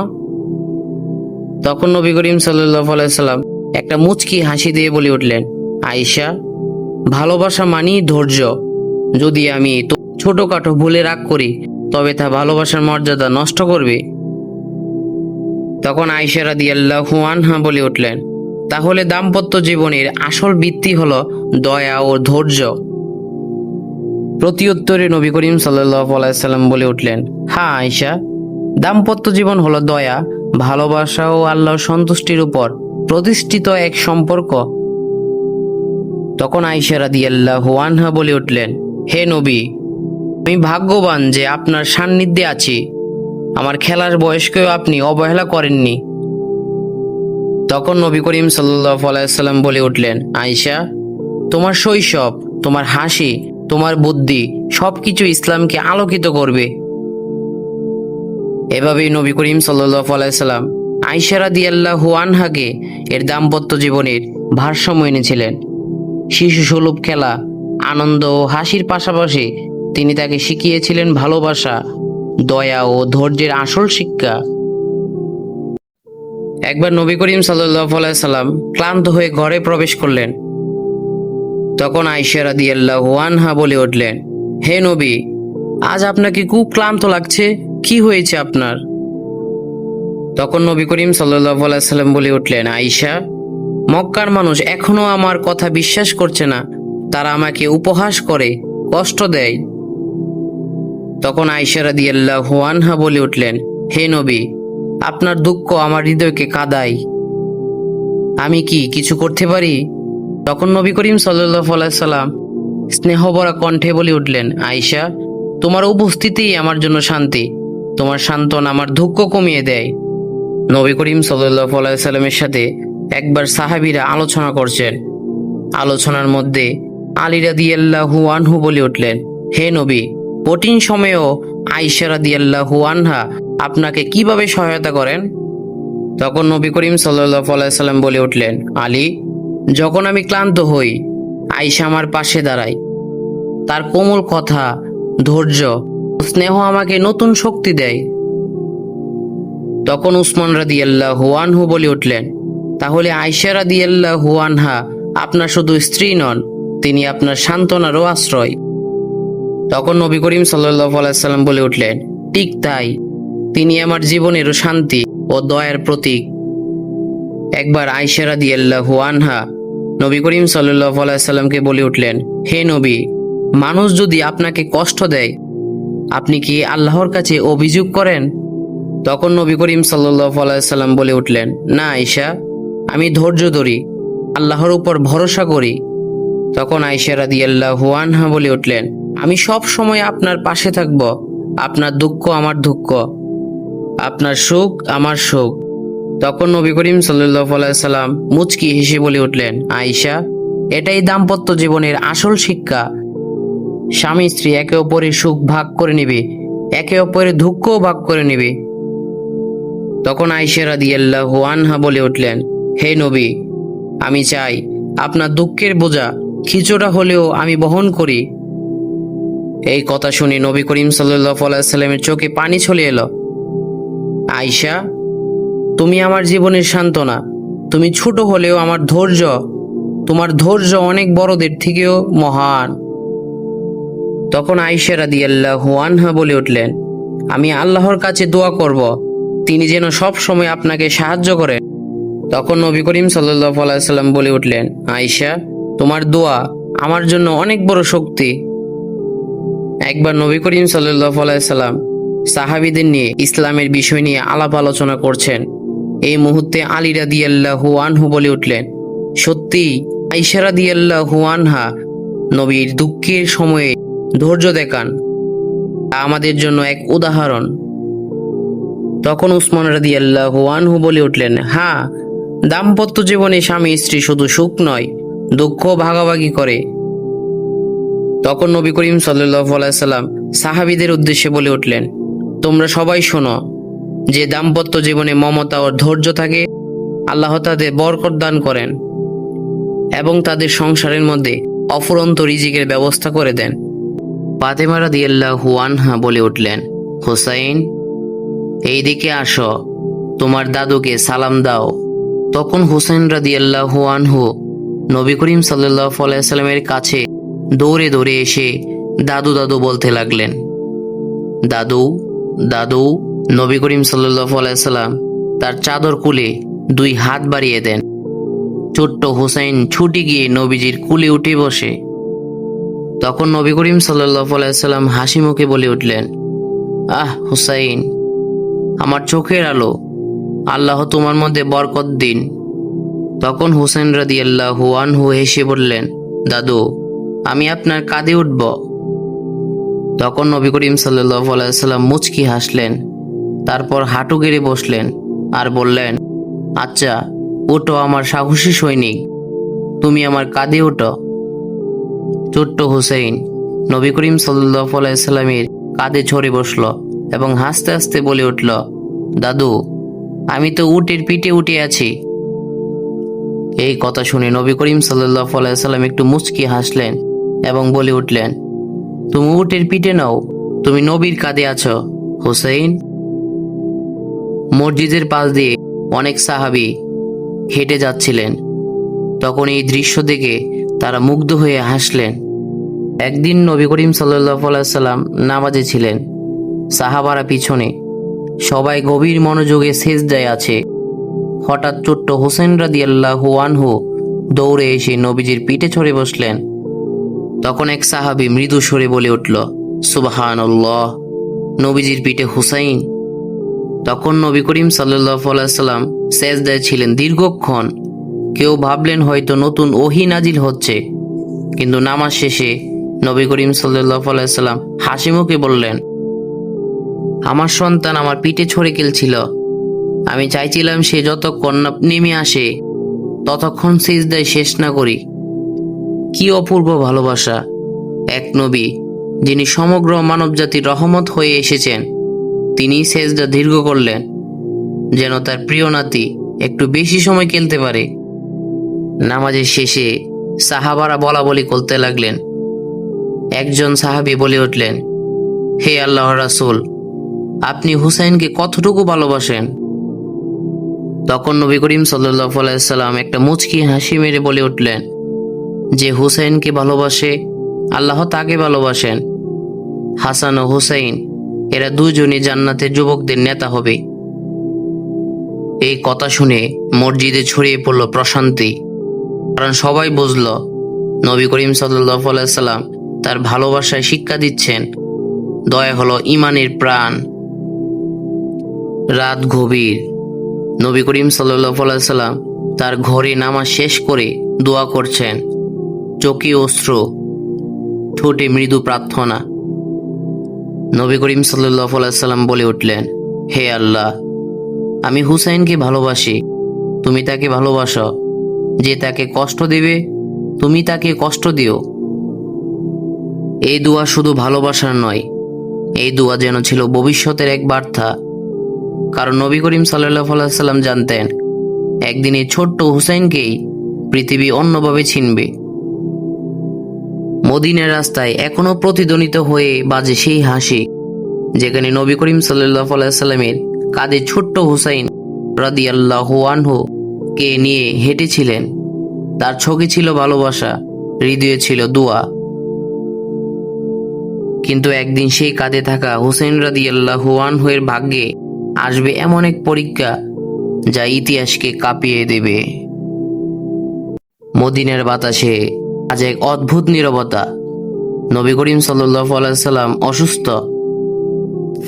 তখন নবী করিম সাল্লাল্লাহু আলাইহি সাল্লাম একটা মুচকি হাসি দিয়ে বলে উঠলেন, আয়েশা, ভালোবাসা মানেই ধৈর্য। যদি আমি ছোটখাটো ভুলে রাগ করি তবে তা ভালোবাসার মর্যাদা নষ্ট করবে। তখন আয়েশা রাদিয়াল্লাহু আনহা বলে উঠলেন, তাহলে দাম্পত্য জীবনের আসল ভিত্তি হলো দয়া ও ধৈর্য। প্রত্যুত্তরে নবী করিম সাল্লাল্লাহু আলাইহি সাল্লাম বলে উঠলেন, হ্যাঁ আয়েশা, দাম্পত্য জীবন হলো দয়া, ভালোবাসা ও আল্লাহর সন্তুষ্টির উপর প্রতিষ্ঠিত এক সম্পর্ক। তখন আয়েশা রাদিয়াল্লাহু আনহা বলে উঠলেন, হে নবী, আমি ভাগ্যবান যে আপনার সান্নিধ্যে আছি। আমার খেলার বয়সকেও আপনি অবহেলা করেননি। তখন নবী করিম সাল্লাল্লাহু আলাইহি সাল্লাম বলে উঠলেন, আয়েশা, তোমার শৈশব, তোমার হাসি, তোমার বুদ্ধি সবকিছু ইসলামকে আলোকিত করবে। এভাবেই নবী করিম সাল্লাল্লাহু আলাইহি সাল্লাম আয়েশা রাদিয়াল্লাহু আনহাকে এর দাম্পত্য জীবনের ভারসাম্য এনেছিলেন। শিশু সুলভ খেলা, আনন্দ ও হাসির পাশাপাশি তিনি তাকে শিখিয়েছিলেন ভালোবাসা, দয়া ও ধৈর্যের আসল শিক্ষা। একবার নবী করিম সাল্লাল্লাহু আলাইহি সাল্লাম ক্লান্ত হয়ে ঘরে প্রবেশ করলেন। তখন আয়েশা রাদিয়াল্লাহু আনহা বলে উঠলেন, হে নবী, আজ আপনাকে খুব ক্লান্ত লাগছে, কি হয়েছে আপনার? তখন নবী করিম সাল্লাল্লাহু আলাইহি সাল্লাম বলে উঠলেন, আয়েশা, মক্কার মানুষ এখনো আমার কথা বিশ্বাস করছে না। তারা আমাকে উপহাস করে, কষ্ট দেয়। তখন আয়েশা রাদিয়াল্লাহু আনহা বলে উঠলেন, হে নবী, আপনার দুঃখ আমার হৃদয়কে কাঁদায়। আমি কি কিছু করতে পারি? তখন নবী করিম সাল্লাল্লাহু আলাইহি সাল্লাম স্নেহভরা কণ্ঠে বলে উঠলেন, আয়েশা, তোমার উপস্থিতিই আমার জন্য শান্তি। তোমার সান্ত্বনা আমার দুঃখ কমিয়ে দেয়। নবী করিম সাল্লাল্লাহু আলাইহি সাল্লামের সাথে একবার সাহাবীরা আলোচনা করছেন। আলোচনার মধ্যে আলী রাদিয়াল্লাহু আনহু বলে উঠলেন, হে নবী, কঠিন সময়েও আয়েশা রাদিয়াল্লাহু আনহা আপনাকে কিভাবে সহায়তা করেন? তখন নবী করিম সাল্লাল্লাহু আলাইহি সাল্লাম বলে উঠলেন, আলী, যখন আমি ক্লান্ত হই, আয়েশা আমার পাশে দাঁড়ায়। তার কোমল কথা, ধৈর্য ও স্নেহ আমাকে নতুন শক্তি দেয়। তখন উসমান রাদিয়াল্লাহু আনহু বলে উঠলেন, তাহলে আয়েশা রাদিয়াল্লাহু আনহা আপনার শুধু স্ত্রী নন, তিনি আপনার সান্ত্বনারও আশ্রয়। তখন নবী করিম সাল্লাল্লাহু আলাইহি সাল্লাম বলে উঠলেন, ঠিক তাই, তিনি আমার জীবনেরও শান্তি ও দয়ার প্রতীক। একবার আয়েশা রাদিয়াল্লাহু আনহা নবী করিম সাল্লাল্লাহু আলাইহি সাল্লামকে বলে উঠলেন, হে নবী, মানুষ যদি আপনাকে কষ্ট দেয়, আপনি কি আল্লাহর কাছে অভিযোগ করেন? তখন নবী করিম সাল্লাল্লাহু আলাইহি সাল্লাম বলে উঠলেন, না আয়েশা, আমি ধৈর্য ধরি, আল্লাহর উপর ভরসা করি। তখন আয়েশা রাদিয়াল্লাহু আনহা বলে উঠলেন, আমি সব সময় আপনার পাশে থাকব। আপনার দুঃখ আমার দুঃখ, আপনার সুখ আমার সুখ। তখন নবী করিম সাল্লাল্লাহু আলাইহি সাল্লাম মুচকি হেসে বলে উঠলেন, আয়েশা, এটাই দাম্পত্য জীবনের আসল শিক্ষা। স্বামী স্ত্রী একে অপরের সুখ ভাগ করে নেবে, একে অপরের দুঃখও ভাগ করে নেবে। তখন আয়েশা রাদিয়াল্লাহু আনহা বলে উঠলেন, হে নবী, আমি চাই আপনার দুঃখের বোঝা কিছুটা হলেও আমি বহন করি। এই কথা শুনে নবী করিম সাল্লাল্লাহু আলাইহি সাল্লামের চোখে পানি চলে এলো। আয়েশা, তুমি আমার জীবনের সান্ত্বনা, তুমি ছোট হলেও আমার ধৈর্য, তোমার ধৈর্য অনেক বড়দের থেকেও মহান। তখন আয়েশা রাদিয়াল্লাহু আনহা বলে উঠলেন, আমি আল্লাহর কাছে দোয়া করব, তিনি যেন সব সময় আপনাকে সাহায্য করেন। তখন নবী করিম সাল্লাল্লাহু আলাইহি সাল্লাম বলে উঠলেন, আয়েশা, তোমার দোয়া আমার জন্য অনেক বড় শক্তি। একবার নবী করিম সাল্লাল্লাহু আলাইহি সাল্লাম সাহাবীদের নিয়ে ইসলামের বিষয় নিয়ে আলাপ আলোচনা করছেন। এই মুহূর্তে আলী রাদিয়াল্লাহু আনহু বলে উঠলেন, সত্যি আয়েশা রাদিয়াল্লাহু আনহা নবীর দুঃখের সময়ে ধৈর্য দেখান, তা আমাদের জন্য এক উদাহরণ। তখন উসমান রাদিয়াল্লাহু আনহু বলে উঠলেন, হ্যাঁ, দাম্পত্য জীবনে স্বামী স্ত্রী শুধু সুখ নয়, দুঃখ ভাগাভাগি করে। তখন নবী করিম সাল্লাল্লাহু আলাইহি সাল্লাম সাহাবীদের উদ্দেশ্যে বলে উঠলেন, তোমরা সবাই শোনো, যে দাম্পত্য জীবনে মমতা ও ধৈর্য থাকে, আল্লাহ তাদের বরকত দান করেন এবং তাদের সংসারের মধ্যে অফুরন্ত রিজিকের ব্যবস্থা করে দেন। ফাতেমা রাদিয়াল্লাহু আনহা বলে উঠলেন, হুসাইন, এই দিকে আসো, তোমার দাদুকে সালাম দাও। তখন হুসেন রাদিয়াল্লাহু আনহু নবী করিম সাল্লাল্লাহু আলাইহি সাল্লামের কাছে দৌড়ে দৌড়ে এসে দাদু দাদু বলতে লাগলেন। দাদু দাদু। নবী করিম সাল্লাল্লাহু আলাইহি সাল্লাম তার চাদর খুলে 2 হাত বাড়িয়ে দেন। ছোট্ট হুসাইন ছুটে গিয়ে নবীজির কুলে উঠে বসে। তখন নবী করিম সাল্লাল্লাহু আলাইহি সাল্লাম হাসি মুখে বলে উঠলেন, আহ হুসাইন, আমার চোখের আলো, আল্লাহ তোমার মধ্যে বরকত দিন। তখন হুসেন রাদিয়াল্লাহু আনহু হেসে বললেন, দাদু, আমি আপনার কাঁধে উঠব। তখন নবী করিম সাল্লাল্লাহু আলাইহি সাল্লাম মুচকি হাসলেন, তারপর হাঁটু গেড়ে বসলেন আর বললেন, আচ্ছা ওঠো আমার সাহসী সৈনিক, তুমি আমার কাঁধে ওঠো। ছোট্ট হুসাইন নবী করিম সাল্লাল্লাহু আলাইহি সাল্লামের কাঁধে চড়ে বসলো এবং হাসতে হাসতে বলে উঠল, দাদু, আমি তো উটের পিঠে উঠে আছি। এই কথা শুনে নবী করিম সাল্লাল্লাহু আলাইহি সাল্লাম একটু মুচকি হাসলেন এবং বলে উঠলেন, তুমি উটের পিঠে নাও, তুমি নবীর কাঁধে আছো হুসাইন। মসজিদের পাশ দিয়ে অনেক সাহাবী হেঁটে যাচ্ছিলেন। তখন এই দৃশ্য দেখে তারা মুগ্ধ হয়ে হাসলেন। একদিন নবী করিম সাল্লাল্লাহু আলাইহি সাল্লাম নামাজে ছিলেন, সাহাবারা পিছনে, সবাই গভীর মনোযোগে সেজদায় আছে। হঠাৎ ছোট্ট হুসেন রাদিয়াল্লাহু আনহু দৌড়ে এসে নবীজির পিঠে চড়ে বসলেন। তখন এক সাহাবী মৃদু স্বরে বলে উঠল, সুবহানাল্লাহ, নবীজির পিঠে হুসাইন। তখন নবী করিম সাল্লাল্লাহু আলাইহি সাল্লাম সেজদায় ছিলেন দীর্ঘক্ষণ। কেউ ভাবলেন হয়তো নতুন ওহী নাজিল হচ্ছে, কিন্তু নামাজ শেষে নবী করিম সাল্লাল্লাহু আলাইহি সাল্লাম হাসি মুখে বললেন, আমার সন্তান আমার পিঠে ছড়ে খেলছিল, আমি চাইছিলাম সে যতক্ষণ না নেমে আসে ততক্ষণ সিজদায় শেষ না করি। কি অপূর্ব ভালোবাসা! এক নবী যিনি সমগ্র মানবজাতির রহমত হয়ে এসেছেন, তিনি সেজদা দীর্ঘ করলেন যেন তার প্রিয় নাতি একটু বেশি সময় খেলতে পারে। নামাজের শেষে সাহাবারা বলা বলি করতে লাগলেন। একজন সাহাবী বলে উঠলেন, হে আল্লাহর রাসূল, আপনি হুসাইনকে কতটুকু ভালোবাসেন? তখন নবী করিম সাল্লাল্লাহু আলাইহি সাল্লাম একটা মুচকি হাসি মেরে বলে উঠলেন, যে হুসাইনকে ভালোবাসে আল্লাহ তাকে ভালোবাসেন। হাসান ও হুসাইন এরা দুজনই জান্নাতের যুবকদের নেতা হবে। এই কথা শুনে মসজিদে ছড়িয়ে পড়ল প্রশান্তি, কারণ সবাই বুঝল নবী করিম সাল্লাল্লাহু আলাইহি সাল্লাম তার ভালোবাসায় শিক্ষা দিচ্ছেন দয়া হলো ঈমানের প্রাণ। রাত গভীর। নবী করিম সাল্লাল্লাহু আলাইহি সাল্লাম তার ঘরে নামাজ শেষ করে দোয়া করছেন, চোখে অশ্রু, ঠোঁটে মৃদু প্রার্থনা। নবী করিম সাল্লাল্লাহু আলাইহি সাল্লাম বলে উঠলেন, হে আল্লাহ, আমি হুসাইনকে ভালোবাসি, তুমি তাকে ভালোবাসো। যে তাকে কষ্ট দেবে তুমি তাকে কষ্ট দিও। এই দোয়া শুধু ভালোবাসার নয়, এই দোয়া যেন ছিল ভবিষ্যতের এক বার্তা। কারণ নবী করিম সাল্লাল্লাহু আলাইহি সাল্লাম জানতেন একদিন এই ছোট্ট হুসাইনকেই পৃথিবী অন্যভাবে চিনবে। মদিনার রাস্তায় এখনো প্রতিধ্বনিত হয়ে বাজে সেই হাসি, যেখানে নবী করিম সাল্লাল্লাহু আলাইহি সাল্লামের কাঁধে ছোট্ট হুসাইন রাদিয়াল্লাহু আনহু কে নিয়ে হেঁটেছিলেন। তার চোখে ছিল ভালোবাসা, হৃদয়ে ছিল দোয়া। কিন্তু একদিন সেই কাঁধে থাকা হুসাইন রাদিয়াল্লাহু আনহু এর ভাগ্যে আসবে এমন এক পরীক্ষা যা ইতিহাসকে কাঁপিয়ে দেবে। মদিনার বাতাসে আজ এক অদ্ভুত নীরবতা। নবী করিম সাল্লাল্লাহু আলাইহি সাল্লাম অসুস্থ।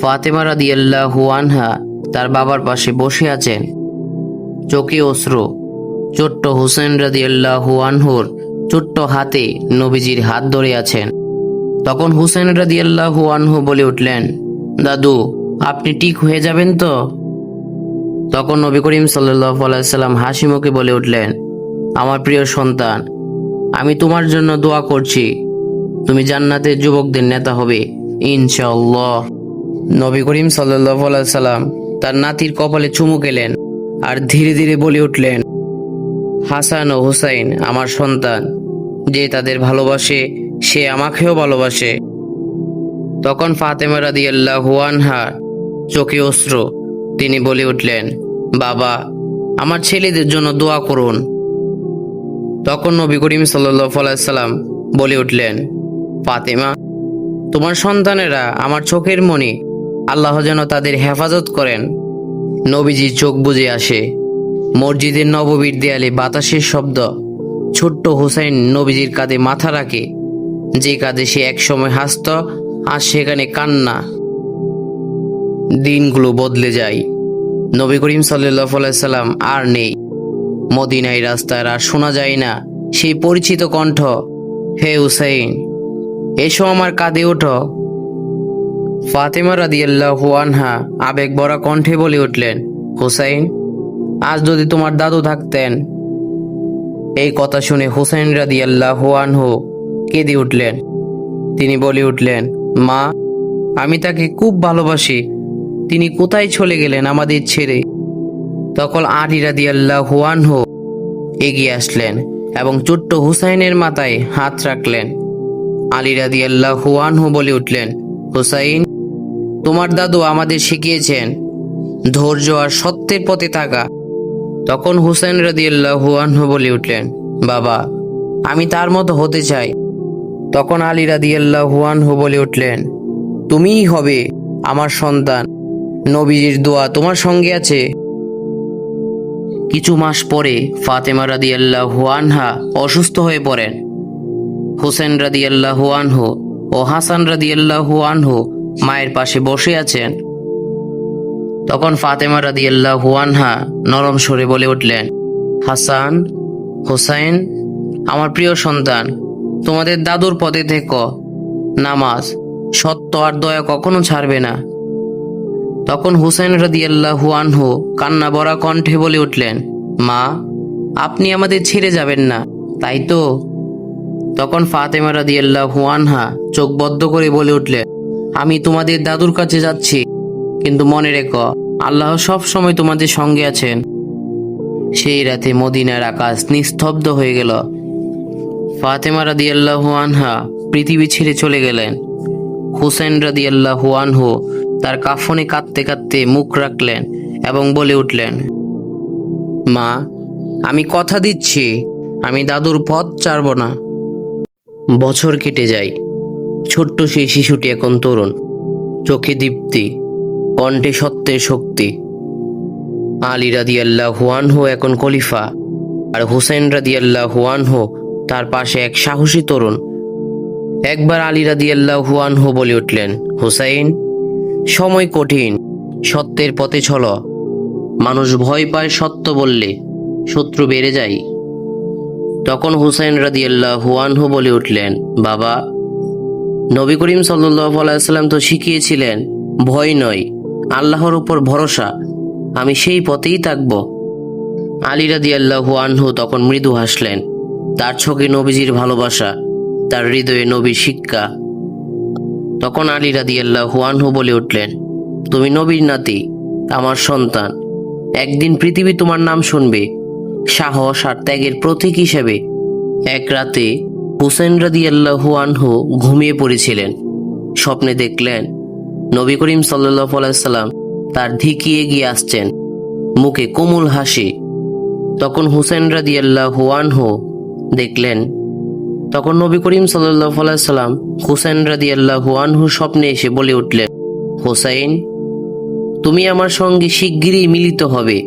ফাতেমা রাদিয়াল্লাহু আনহা তার বাবার পাশে বসে আছেন, চোখে অশ্রু। ছোট্ট হুসাইন রাদিয়াল্লাহু আনহুর ছোট্ট হাতে নবীজির হাত ধরে আছেন। তখন হুসাইন রাদিয়াল্লাহু আনহু বলে উঠলেন, দাদু, আপনি ঠিক হয়ে যাবেন তো? তখন নবী করিম সাল্লাল্লাহু আলাইহি সাল্লাম হাসি মুখে বলে উঠলেন, আমার প্রিয় সন্তান, আমি তোমার জন্য দোয়া করছি, তুমি জান্নাতের যুবকদের নেতা হবে ইনশাআল্লাহ। নবী করিম সাল্লাল্লাহু আলাইহি সাল্লাম তার নাতির কপালে চুমু খেলেন আর ধীরে ধীরে বলে উঠলেন, হাসান ও হুসাইন আমার সন্তান, যে তাদের ভালোবাসে সে আমাকেও ভালোবাসে। তখন ফাতেমা রাদিয়াল্লাহু আনহা চোখে অশ্রু, তিনি বলে উঠলেন, বাবা, আমার ছেলেদের জন্য দোয়া করুন। তখন নবী করিম সাল্লাল্লাহু আলাইহি সাল্লাম বলে উঠলেন, ফাতেমা, তোমার সন্তানেরা আমার চোখের মণি, আল্লাহ যেন তাদের হেফাজত করেন। নবীজির চোখ বুজে আসে। মসজিদের নববীর দেয়ালে বাতাসের শব্দ। ছোট্ট হুসাইন নবীজির কাঁধে মাথা রাখে, যে কাঁধে সে একসময় হাসত, আর সেখানে কান্না। দিনগুলো বদলে যায়। নবী করিম সাল্লাল্লাহু আলাইহি সাল্লাম আর নেই। মদিনায় রাস্তায় আর শোনা যায় না সেই পরিচিত কণ্ঠ, হে হুসাইন, এসো আমার কাঁধে ওঠো। ফাতেমা রাদিয়াল্লাহু আনহা আবেগ ভরা কণ্ঠে বলে উঠলেন, হুসাইন, আজ যদি তোমার দাদু থাকতেন। এই কথা শুনে হুসাইন রাদিয়াল্লাহু আনহু কেঁদে উঠলেন। তিনি বলে উঠলেন, মা, আমি তাকে খুব ভালোবাসি, তিনি কোথায় চলে গেলেন আমাদের ছেড়ে। তখন আলী রাদিয়াল্লাহু আনহু এগিয়ে আসলেন এবং ছোট্ট হুসাইনের মাথায় হাত রাখলেন। আলী রাদিয়াল্লাহু আনহু বলে উঠলেন, হুসাইন, তোমার দাদু আমাদের শিখিয়েছেন ধৈর্য আর সত্যের পথে থাকা। তখন হুসাইন রাদিয়াল্লাহু আনহু বলে উঠলেন, বাবা, আমি তার মতো হতে চাই। তখন আলী রাদিয়াল্লাহু আনহু বলে উঠলেন, তুমিই হবে আমার সন্তান, নবীজির দোয়া তোমার সঙ্গে আছে। কিছু মাস পরে ফাতেমা রাদিয়াল্লাহু আনহা অসুস্থ হয়ে পড়েন। হুসেন রাদিয়াল্লাহু আনহু ও হাসান রাদিয়াল্লাহু আনহু মায়ের পাশে বসে আছেন। তখন ফাতেমা রাদিয়াল্লাহু আনহা নরম স্বরে বলে উঠলেন, হাসান, হুসাইন, আমার প্রিয় সন্তান, তোমাদের দাদুর পথে থেকো। নামাজ, সত্য আর দয়া কখনো ছাড়বে না। তখন হুসাইন রাদিয়াল্লাহু আনহু কান্না ভরা কণ্ঠে বলে উঠলেন, মা, আপনি আমাদের ছেড়ে যাবেন না, তাই তো? তখন ফাতেমা রাদিয়াল্লাহু আনহা চোখ বদ্ধ করে বলে উঠলেন, আমি তোমাদের দাদুর কাছে যাচ্ছি, কিন্তু মনে রেখো, আল্লাহ সব সময় তোমাদের সঙ্গে আছেন। সেই রাতে মদিনার আকাশ নিস্তব্ধ হয়ে গেল। ফাতেমা রাদিয়াল্লাহু আনহা পৃথিবী ছেড়ে চলে গেলেন। হুসেন রাদিয়াল্লাহু আনহু তার কাফনে কাঁদতে কাঁদতে মুখ রাখলেন এবং বলে উঠলেন, মা, আমি কথা দিচ্ছি, আমি দাদুর পথ ছাড়ব না। বছর কেটে যায়। ছোট্ট সেই শিশুটি এখন তরুণ, চোখে দীপ্তি, কণ্ঠে সত্যের শক্তি। আলী রাদিয়াল্লাহু আনহু এখন খলিফা, আর হুসেন রাদিয়াল্লাহু আনহু তার পাশে এক সাহসী তরুণ। একবার আলী রাদিয়াল্লাহু আনহু বলে উঠলেন, হুসাইন, সময় কঠিন, সত্যের পথে চলো। মানুষ ভয় পায় সত্য বললে, শত্রু বেড়ে যায়। তখন হুসাইন রাদিয়াল্লাহু আনহু বলে উঠলেন, বাবা, নবী করিম সাল্লাল্লাহু আলাইহি সাল্লাম তো শিখিয়েছিলেন, ভয় নয়, আল্লাহর উপর ভরসা, আমি সেই পথেই থাকব। আলী রাদিয়াল্লাহু আনহু তখন মৃদু হাসলেন। তার চোখে নবীজির ভালোবাসা, তার হৃদয়ে নবীর শিক্ষা। তখন আলী রাদিয়াল্লাহু আনহু বলে উঠলেন, তুমি নবীর নাতি, আমার সন্তান, একদিন পৃথিবী তোমার নাম শুনবে সাহস আর ত্যাগের প্রতীক হিসেবে। এক রাতে হুসেন রাদিয়াল্লাহু আনহু ঘুমিয়ে পড়েছিলেন। স্বপ্নে দেখলেন নবী করিম সাল্লাল্লাহু আলাইহি সাল্লাম তার দিকে এগিয়ে আসছেন, মুখে কোমল হাসি। তখন হুসেন রাদিয়াল্লাহু আনহু দেখলেন, তখন নবী করিম সাল্লাল্লাহু আলাইহি সাল্লাম হুসেন রাদিয়াল্লাহু আনহু স্বপ্নে এসে বলে উঠলেন, হুসাইন, তুমি আমার সঙ্গে শিগগিরই মিলিত হবে,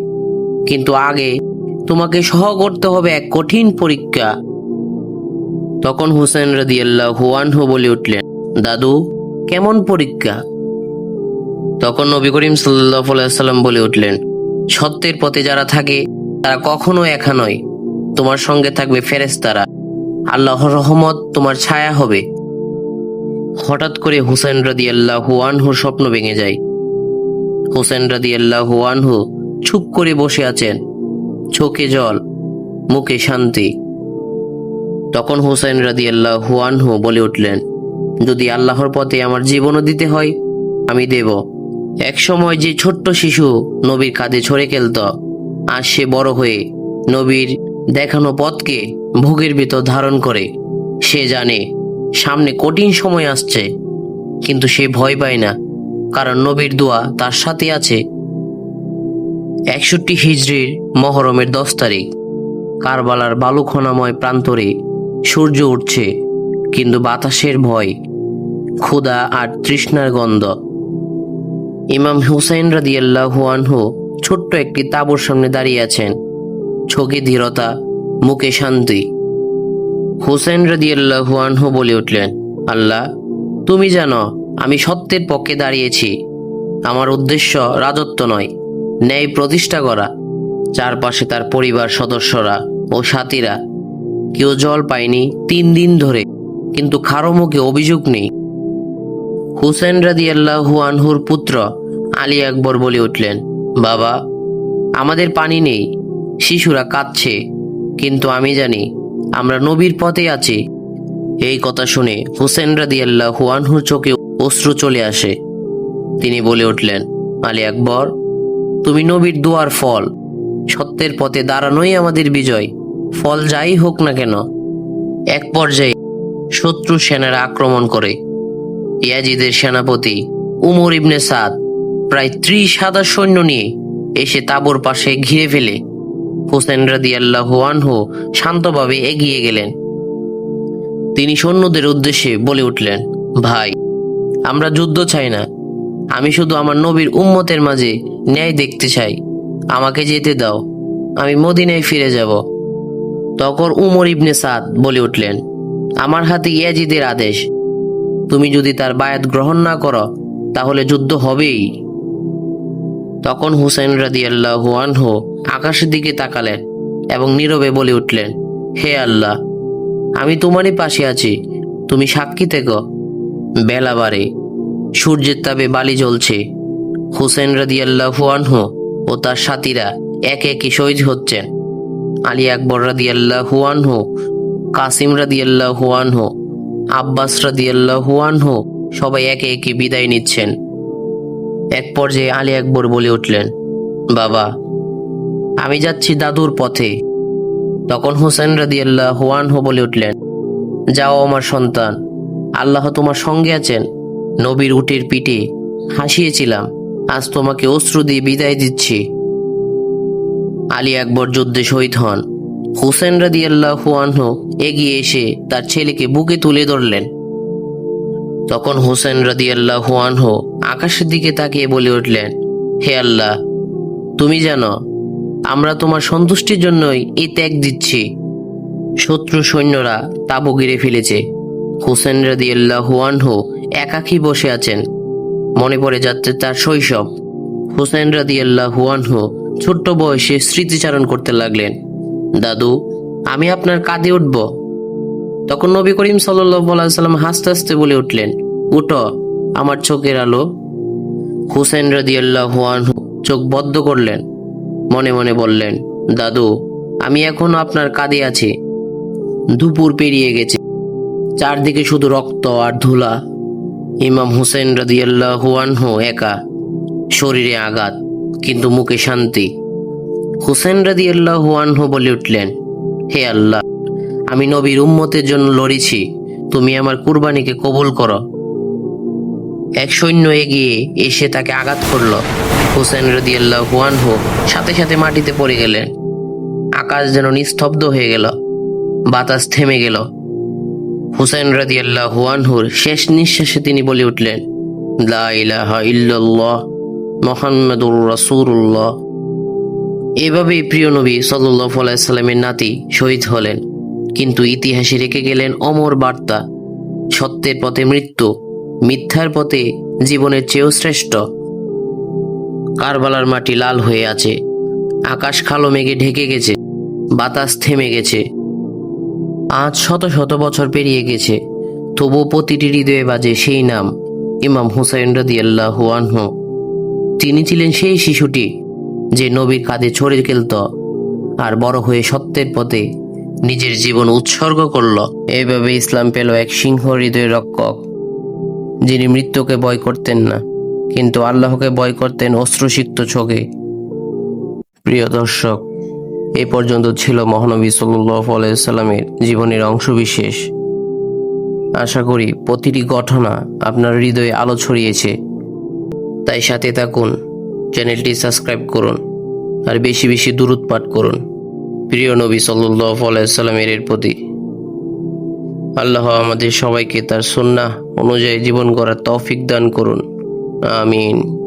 কিন্তু আগে তোমাকে সহ করতে হবে এক কঠিন পরীক্ষা। তখন হুসেন রাদিয়াল্লাহু আনহু বলে উঠলেন, দাদু, কেমন পরীক্ষা? তখন নবী করিম সাল্লাল্লাহু আলাইহি সাল্লাম বলে উঠলেন, সত্যের পথে যারা থাকে তারা কখনো একা নয়, তোমার সঙ্গে থাকবে ফেরেশতারা, আল্লাহর রহমত তোমার ছায়া হবে। হঠাৎ করে হুসেন রাদিয়াল্লাহু আনহুর স্বপ্ন ভেঙে যায়। হুসেন রাদিয়াল্লাহু আনহু চুপ করে বসে আছেন, চোখে জল, মুখে শান্তি। তখন হুসেন রাদিয়াল্লাহু আনহু বলে উঠলেন, যদি আল্লাহর পথে আমার জীবনও দিতে হয়, আমি দেব। এক সময় যে ছোট্ট শিশু নবীর কাঁধে ছড়ে খেলত, আজ সে বড় হয়ে নবীর দেখানো পথকে বুকের ভিতর ধারণ করে। সে জানে সামনে কঠিন সময় আসছে, কিন্তু সে ভয় পায় না, কারণ নবীর দোয়া তার সাথে আছে। 61 হিজরির মহরমের 10 তারিখ কারবালার বালুখনাময় প্রান্তরে সূর্য উঠছে, কিন্তু বাতাসের ভয়, ক্ষুধা আর তৃষ্ণার গন্ধ। ইমাম হুসাইন রাদিয়াল্লাহু আনহু ছোট্ট একটি তাঁবুর সামনে দাঁড়িয়ে আছেন, চোখে ধীরতা, মুখে শান্তি। হুসাইন রাদিয়াল্লাহু আনহু বলে উঠলেন, আল্লাহ, তুমি জানো আমি সত্যের পক্ষে দাঁড়িয়েছি। আমার উদ্দেশ্য রাজত্ব নয়, ন্যায় প্রতিষ্ঠা করা। চারপাশে তার পরিবার সদস্যরা ও সাথীরা। কেউ জল পায়নি 3 দিন ধরে, কিন্তু কারো মুখে অভিযোগ নেই। হুসেন রাদিয়াল্লাহু আনহুর পুত্র আলী আকবর বলে উঠলেন, বাবা, আমাদের পানি নেই, শিশুরা কাঁদছে, কিন্তু আমি জানি আমরা নবীর পথে আছি। এই কথা শুনে হুসেন রাদিয়াল্লাহু আনহুর চোখে অশ্রু চলে আসে। তিনি বলে উঠলেন, আলী আকবর, তুমি নবীর দোয়ার ফল। সত্যের পথে দাঁড়ানোই আমাদের বিজয়, ফল যাই হোক না কেন। এক পর্যায়ে শত্রু সেনারা আক্রমণ করে। ইয়াজিদের সেনাপতি উমর ইবনে সাদ প্রায় 30,000 সৈন্য নিয়ে এসে তাঁবুর পাশে ঘিরে ফেলে। হুসেন রাদিয়াল্লাহু আনহু শান্তভাবে এগিয়ে গেলেন। তিনি সৈন্যদের উদ্দেশ্যে বলে উঠলেন, ভাই, আমরা যুদ্ধ চাই না, আমি শুধু আমার নবীর উম্মতের মাঝে ন্যায় দেখতে চাই। আমাকে যেতে দাও, আমি মদিনায় ফিরে যাব। তখন উমর ইবনে সাদ বলে উঠলেন, আমার হাতে ইয়াজিদের আদেশ, তুমি যদি তার বায়াত গ্রহণ না করো তাহলে যুদ্ধ হবেই। তখন হুসাইন রাদিয়াল্লাহু আনহু আকাশের দিকে তাকালেন এবং নীরবে বলে উঠলেন, হে আল্লাহ, আমি তোমারই পাশে আছি, তুমি সাক্ষী থেকো। বেলা বাড়ে, সূর্যের তাপে বালি জ্বলছে। হুসেন রাদিয়াল্লাহু আনহু ও তার সাথীরা একে একে শহীদ হচ্ছেন। আলী আকবর রাদিয়াল্লাহু আনহু, কাসিম রাদিয়াল্লাহু আনহু, আব্বাস রাদিয়াল্লাহু আনহু সবাই একে একে বিদায় নিচ্ছেন। এক পর্যায়ে আলী আকবর বলে উঠলেন, বাবা, আমি যাচ্ছি দাদুর পথে। তখন হুসেন রাদিয়াল্লাহু আনহু বলে উঠলেন, যাও আমার সন্তান, আল্লাহ তোমার সঙ্গে আছেন। নবীর উটের পিঠে হাসিয়েছিলাম, আজ তোমাকে অশ্রু দিয়ে বিদায় দিচ্ছি। আলী আকবর যুদ্ধে শহীদ হন। হুসেন রাদিয়াল্লাহু আনহু এগিয়ে এসে তার ছেলেকে বুকে তুলে ধরলেন। তখন হুসেন রাদিয়াল্লাহু আনহু আকাশের দিকে তাকিয়ে বলে উঠলেন, হে আল্লাহ, তুমি জানো আমরা তোমার সন্তুষ্টির জন্যই এই ত্যাগ দিচ্ছি। শত্রু সৈন্যরা তাঁবু ঘিরে ফেলেছে। হুসেন রাদিয়াল্লাহু আনহু একাকী বসে আছেন। মনে পড়ে যাচ্ছে তার শৈশব। হুসেন রাদিয়াল্লাহু আনহু ছোট্ট বয়সে স্মৃতিচারণ করতে লাগলেন, দাদু, আমি আপনার কাঁধে উঠব। তখন নবী করিম সাল্লাল্লাহু আলাইহি সাল্লাম হাসতে হাসতে বলে উঠলেন, উঠো আমার চোখের আলো। হুসেন রাদিয়াল্লাহু আনহু চোখ বদ্ধ করলেন, মনে মনে বললেন, দাদু, আমি এখনো আপনার কাঁধে আছি। দুপুর পেরিয়ে গেছে, চারদিকে শুধু রক্ত আর ধুলা। ইমাম হুসেন রাদিয়াল্লাহু আনহু একা, শরীরে আঘাত, কিন্তু মুখে শান্তি। হুসেন রাদিয়াল্লাহু আনহু বলে উঠলেন, হে আল্লাহ, আমি নবীর উম্মতের জন্য লড়েছি, তুমি আমার কুরবানিকে কবুল করো। এক সৈন্য এগিয়ে এসে তাকে আঘাত করল। হুসেন রাদিয়াল্লাহু আনহু সাথে সাথে মাটিতে পড়ে গেলেন। আকাশ যেন নিস্তব্ধ হয়ে গেল, বাতাস থেমে গেল। হুসেন রাদিয়াল্লাহু আনহুর শেষ নিঃশ্বাসে তিনি বলে উঠলেন, লা ইলাহা ইল্লাল্লাহ মুহাম্মাদুর রাসূলুল্লাহ। এভাবেই প্রিয় নবী সাল্লাল্লাহু আলাইহি সাল্লামের নাতি শহীদ হলেন, কিন্তু ইতিহাসে রেখে গেলেন অমর বার্তা, সত্যের পথে মৃত্যু, মিথ্যার পথে জীবনের চেয়েও শ্রেষ্ঠ। কারবালার মাটি লাল হয়ে আছে, আকাশ কালো মেঘে ঢেকে গেছে, বাতাস থেমে গেছে। আজ শত শত বছর পেরিয়ে গেছে, তবু প্রতিটি হৃদয়ে বাজে সেই নাম, ইমাম হুসাইন রাদিয়াল্লাহু আনহু। তিনি ছিলেন সেই শিশুটি যে নবীর কাঁধে ছড়ে খেলত আর বড় হয়ে সত্যের পথে নিজের জীবন উৎসর্গ করল। এইভাবে ইসলাম পেল এক সিংহ হৃদয়ের রক্ষক, যিনি মৃত্যুকে ভয় করতেন না, কিন্তু আল্লাহকে ভয় করতেন অশ্রুসিক্ত চোখে। প্রিয় দর্শক, এ পর্যন্ত ছিল মহানবী সাল্লাল্লাহু আলাইহি সাল্লামের জীবনের অংশবিশেষ। আশা করি প্রতিটি ঘটনা আপনার হৃদয়ে আলো ছড়িয়েছে। তাই সাথে থাকুন, চ্যানেলটি সাবস্ক্রাইব করুন আর বেশি বেশি দুরূদ পাঠ করুন প্রিয় নবী সাল্লাল্লাহু আলাইহি ওয়াসাল্লামের এর প্রতি। আল্লাহ আমাদের সবাইকে তার সুন্নাহ অনুযায়ী জীবন গড়ার তৌফিক দান করুন। আমিন।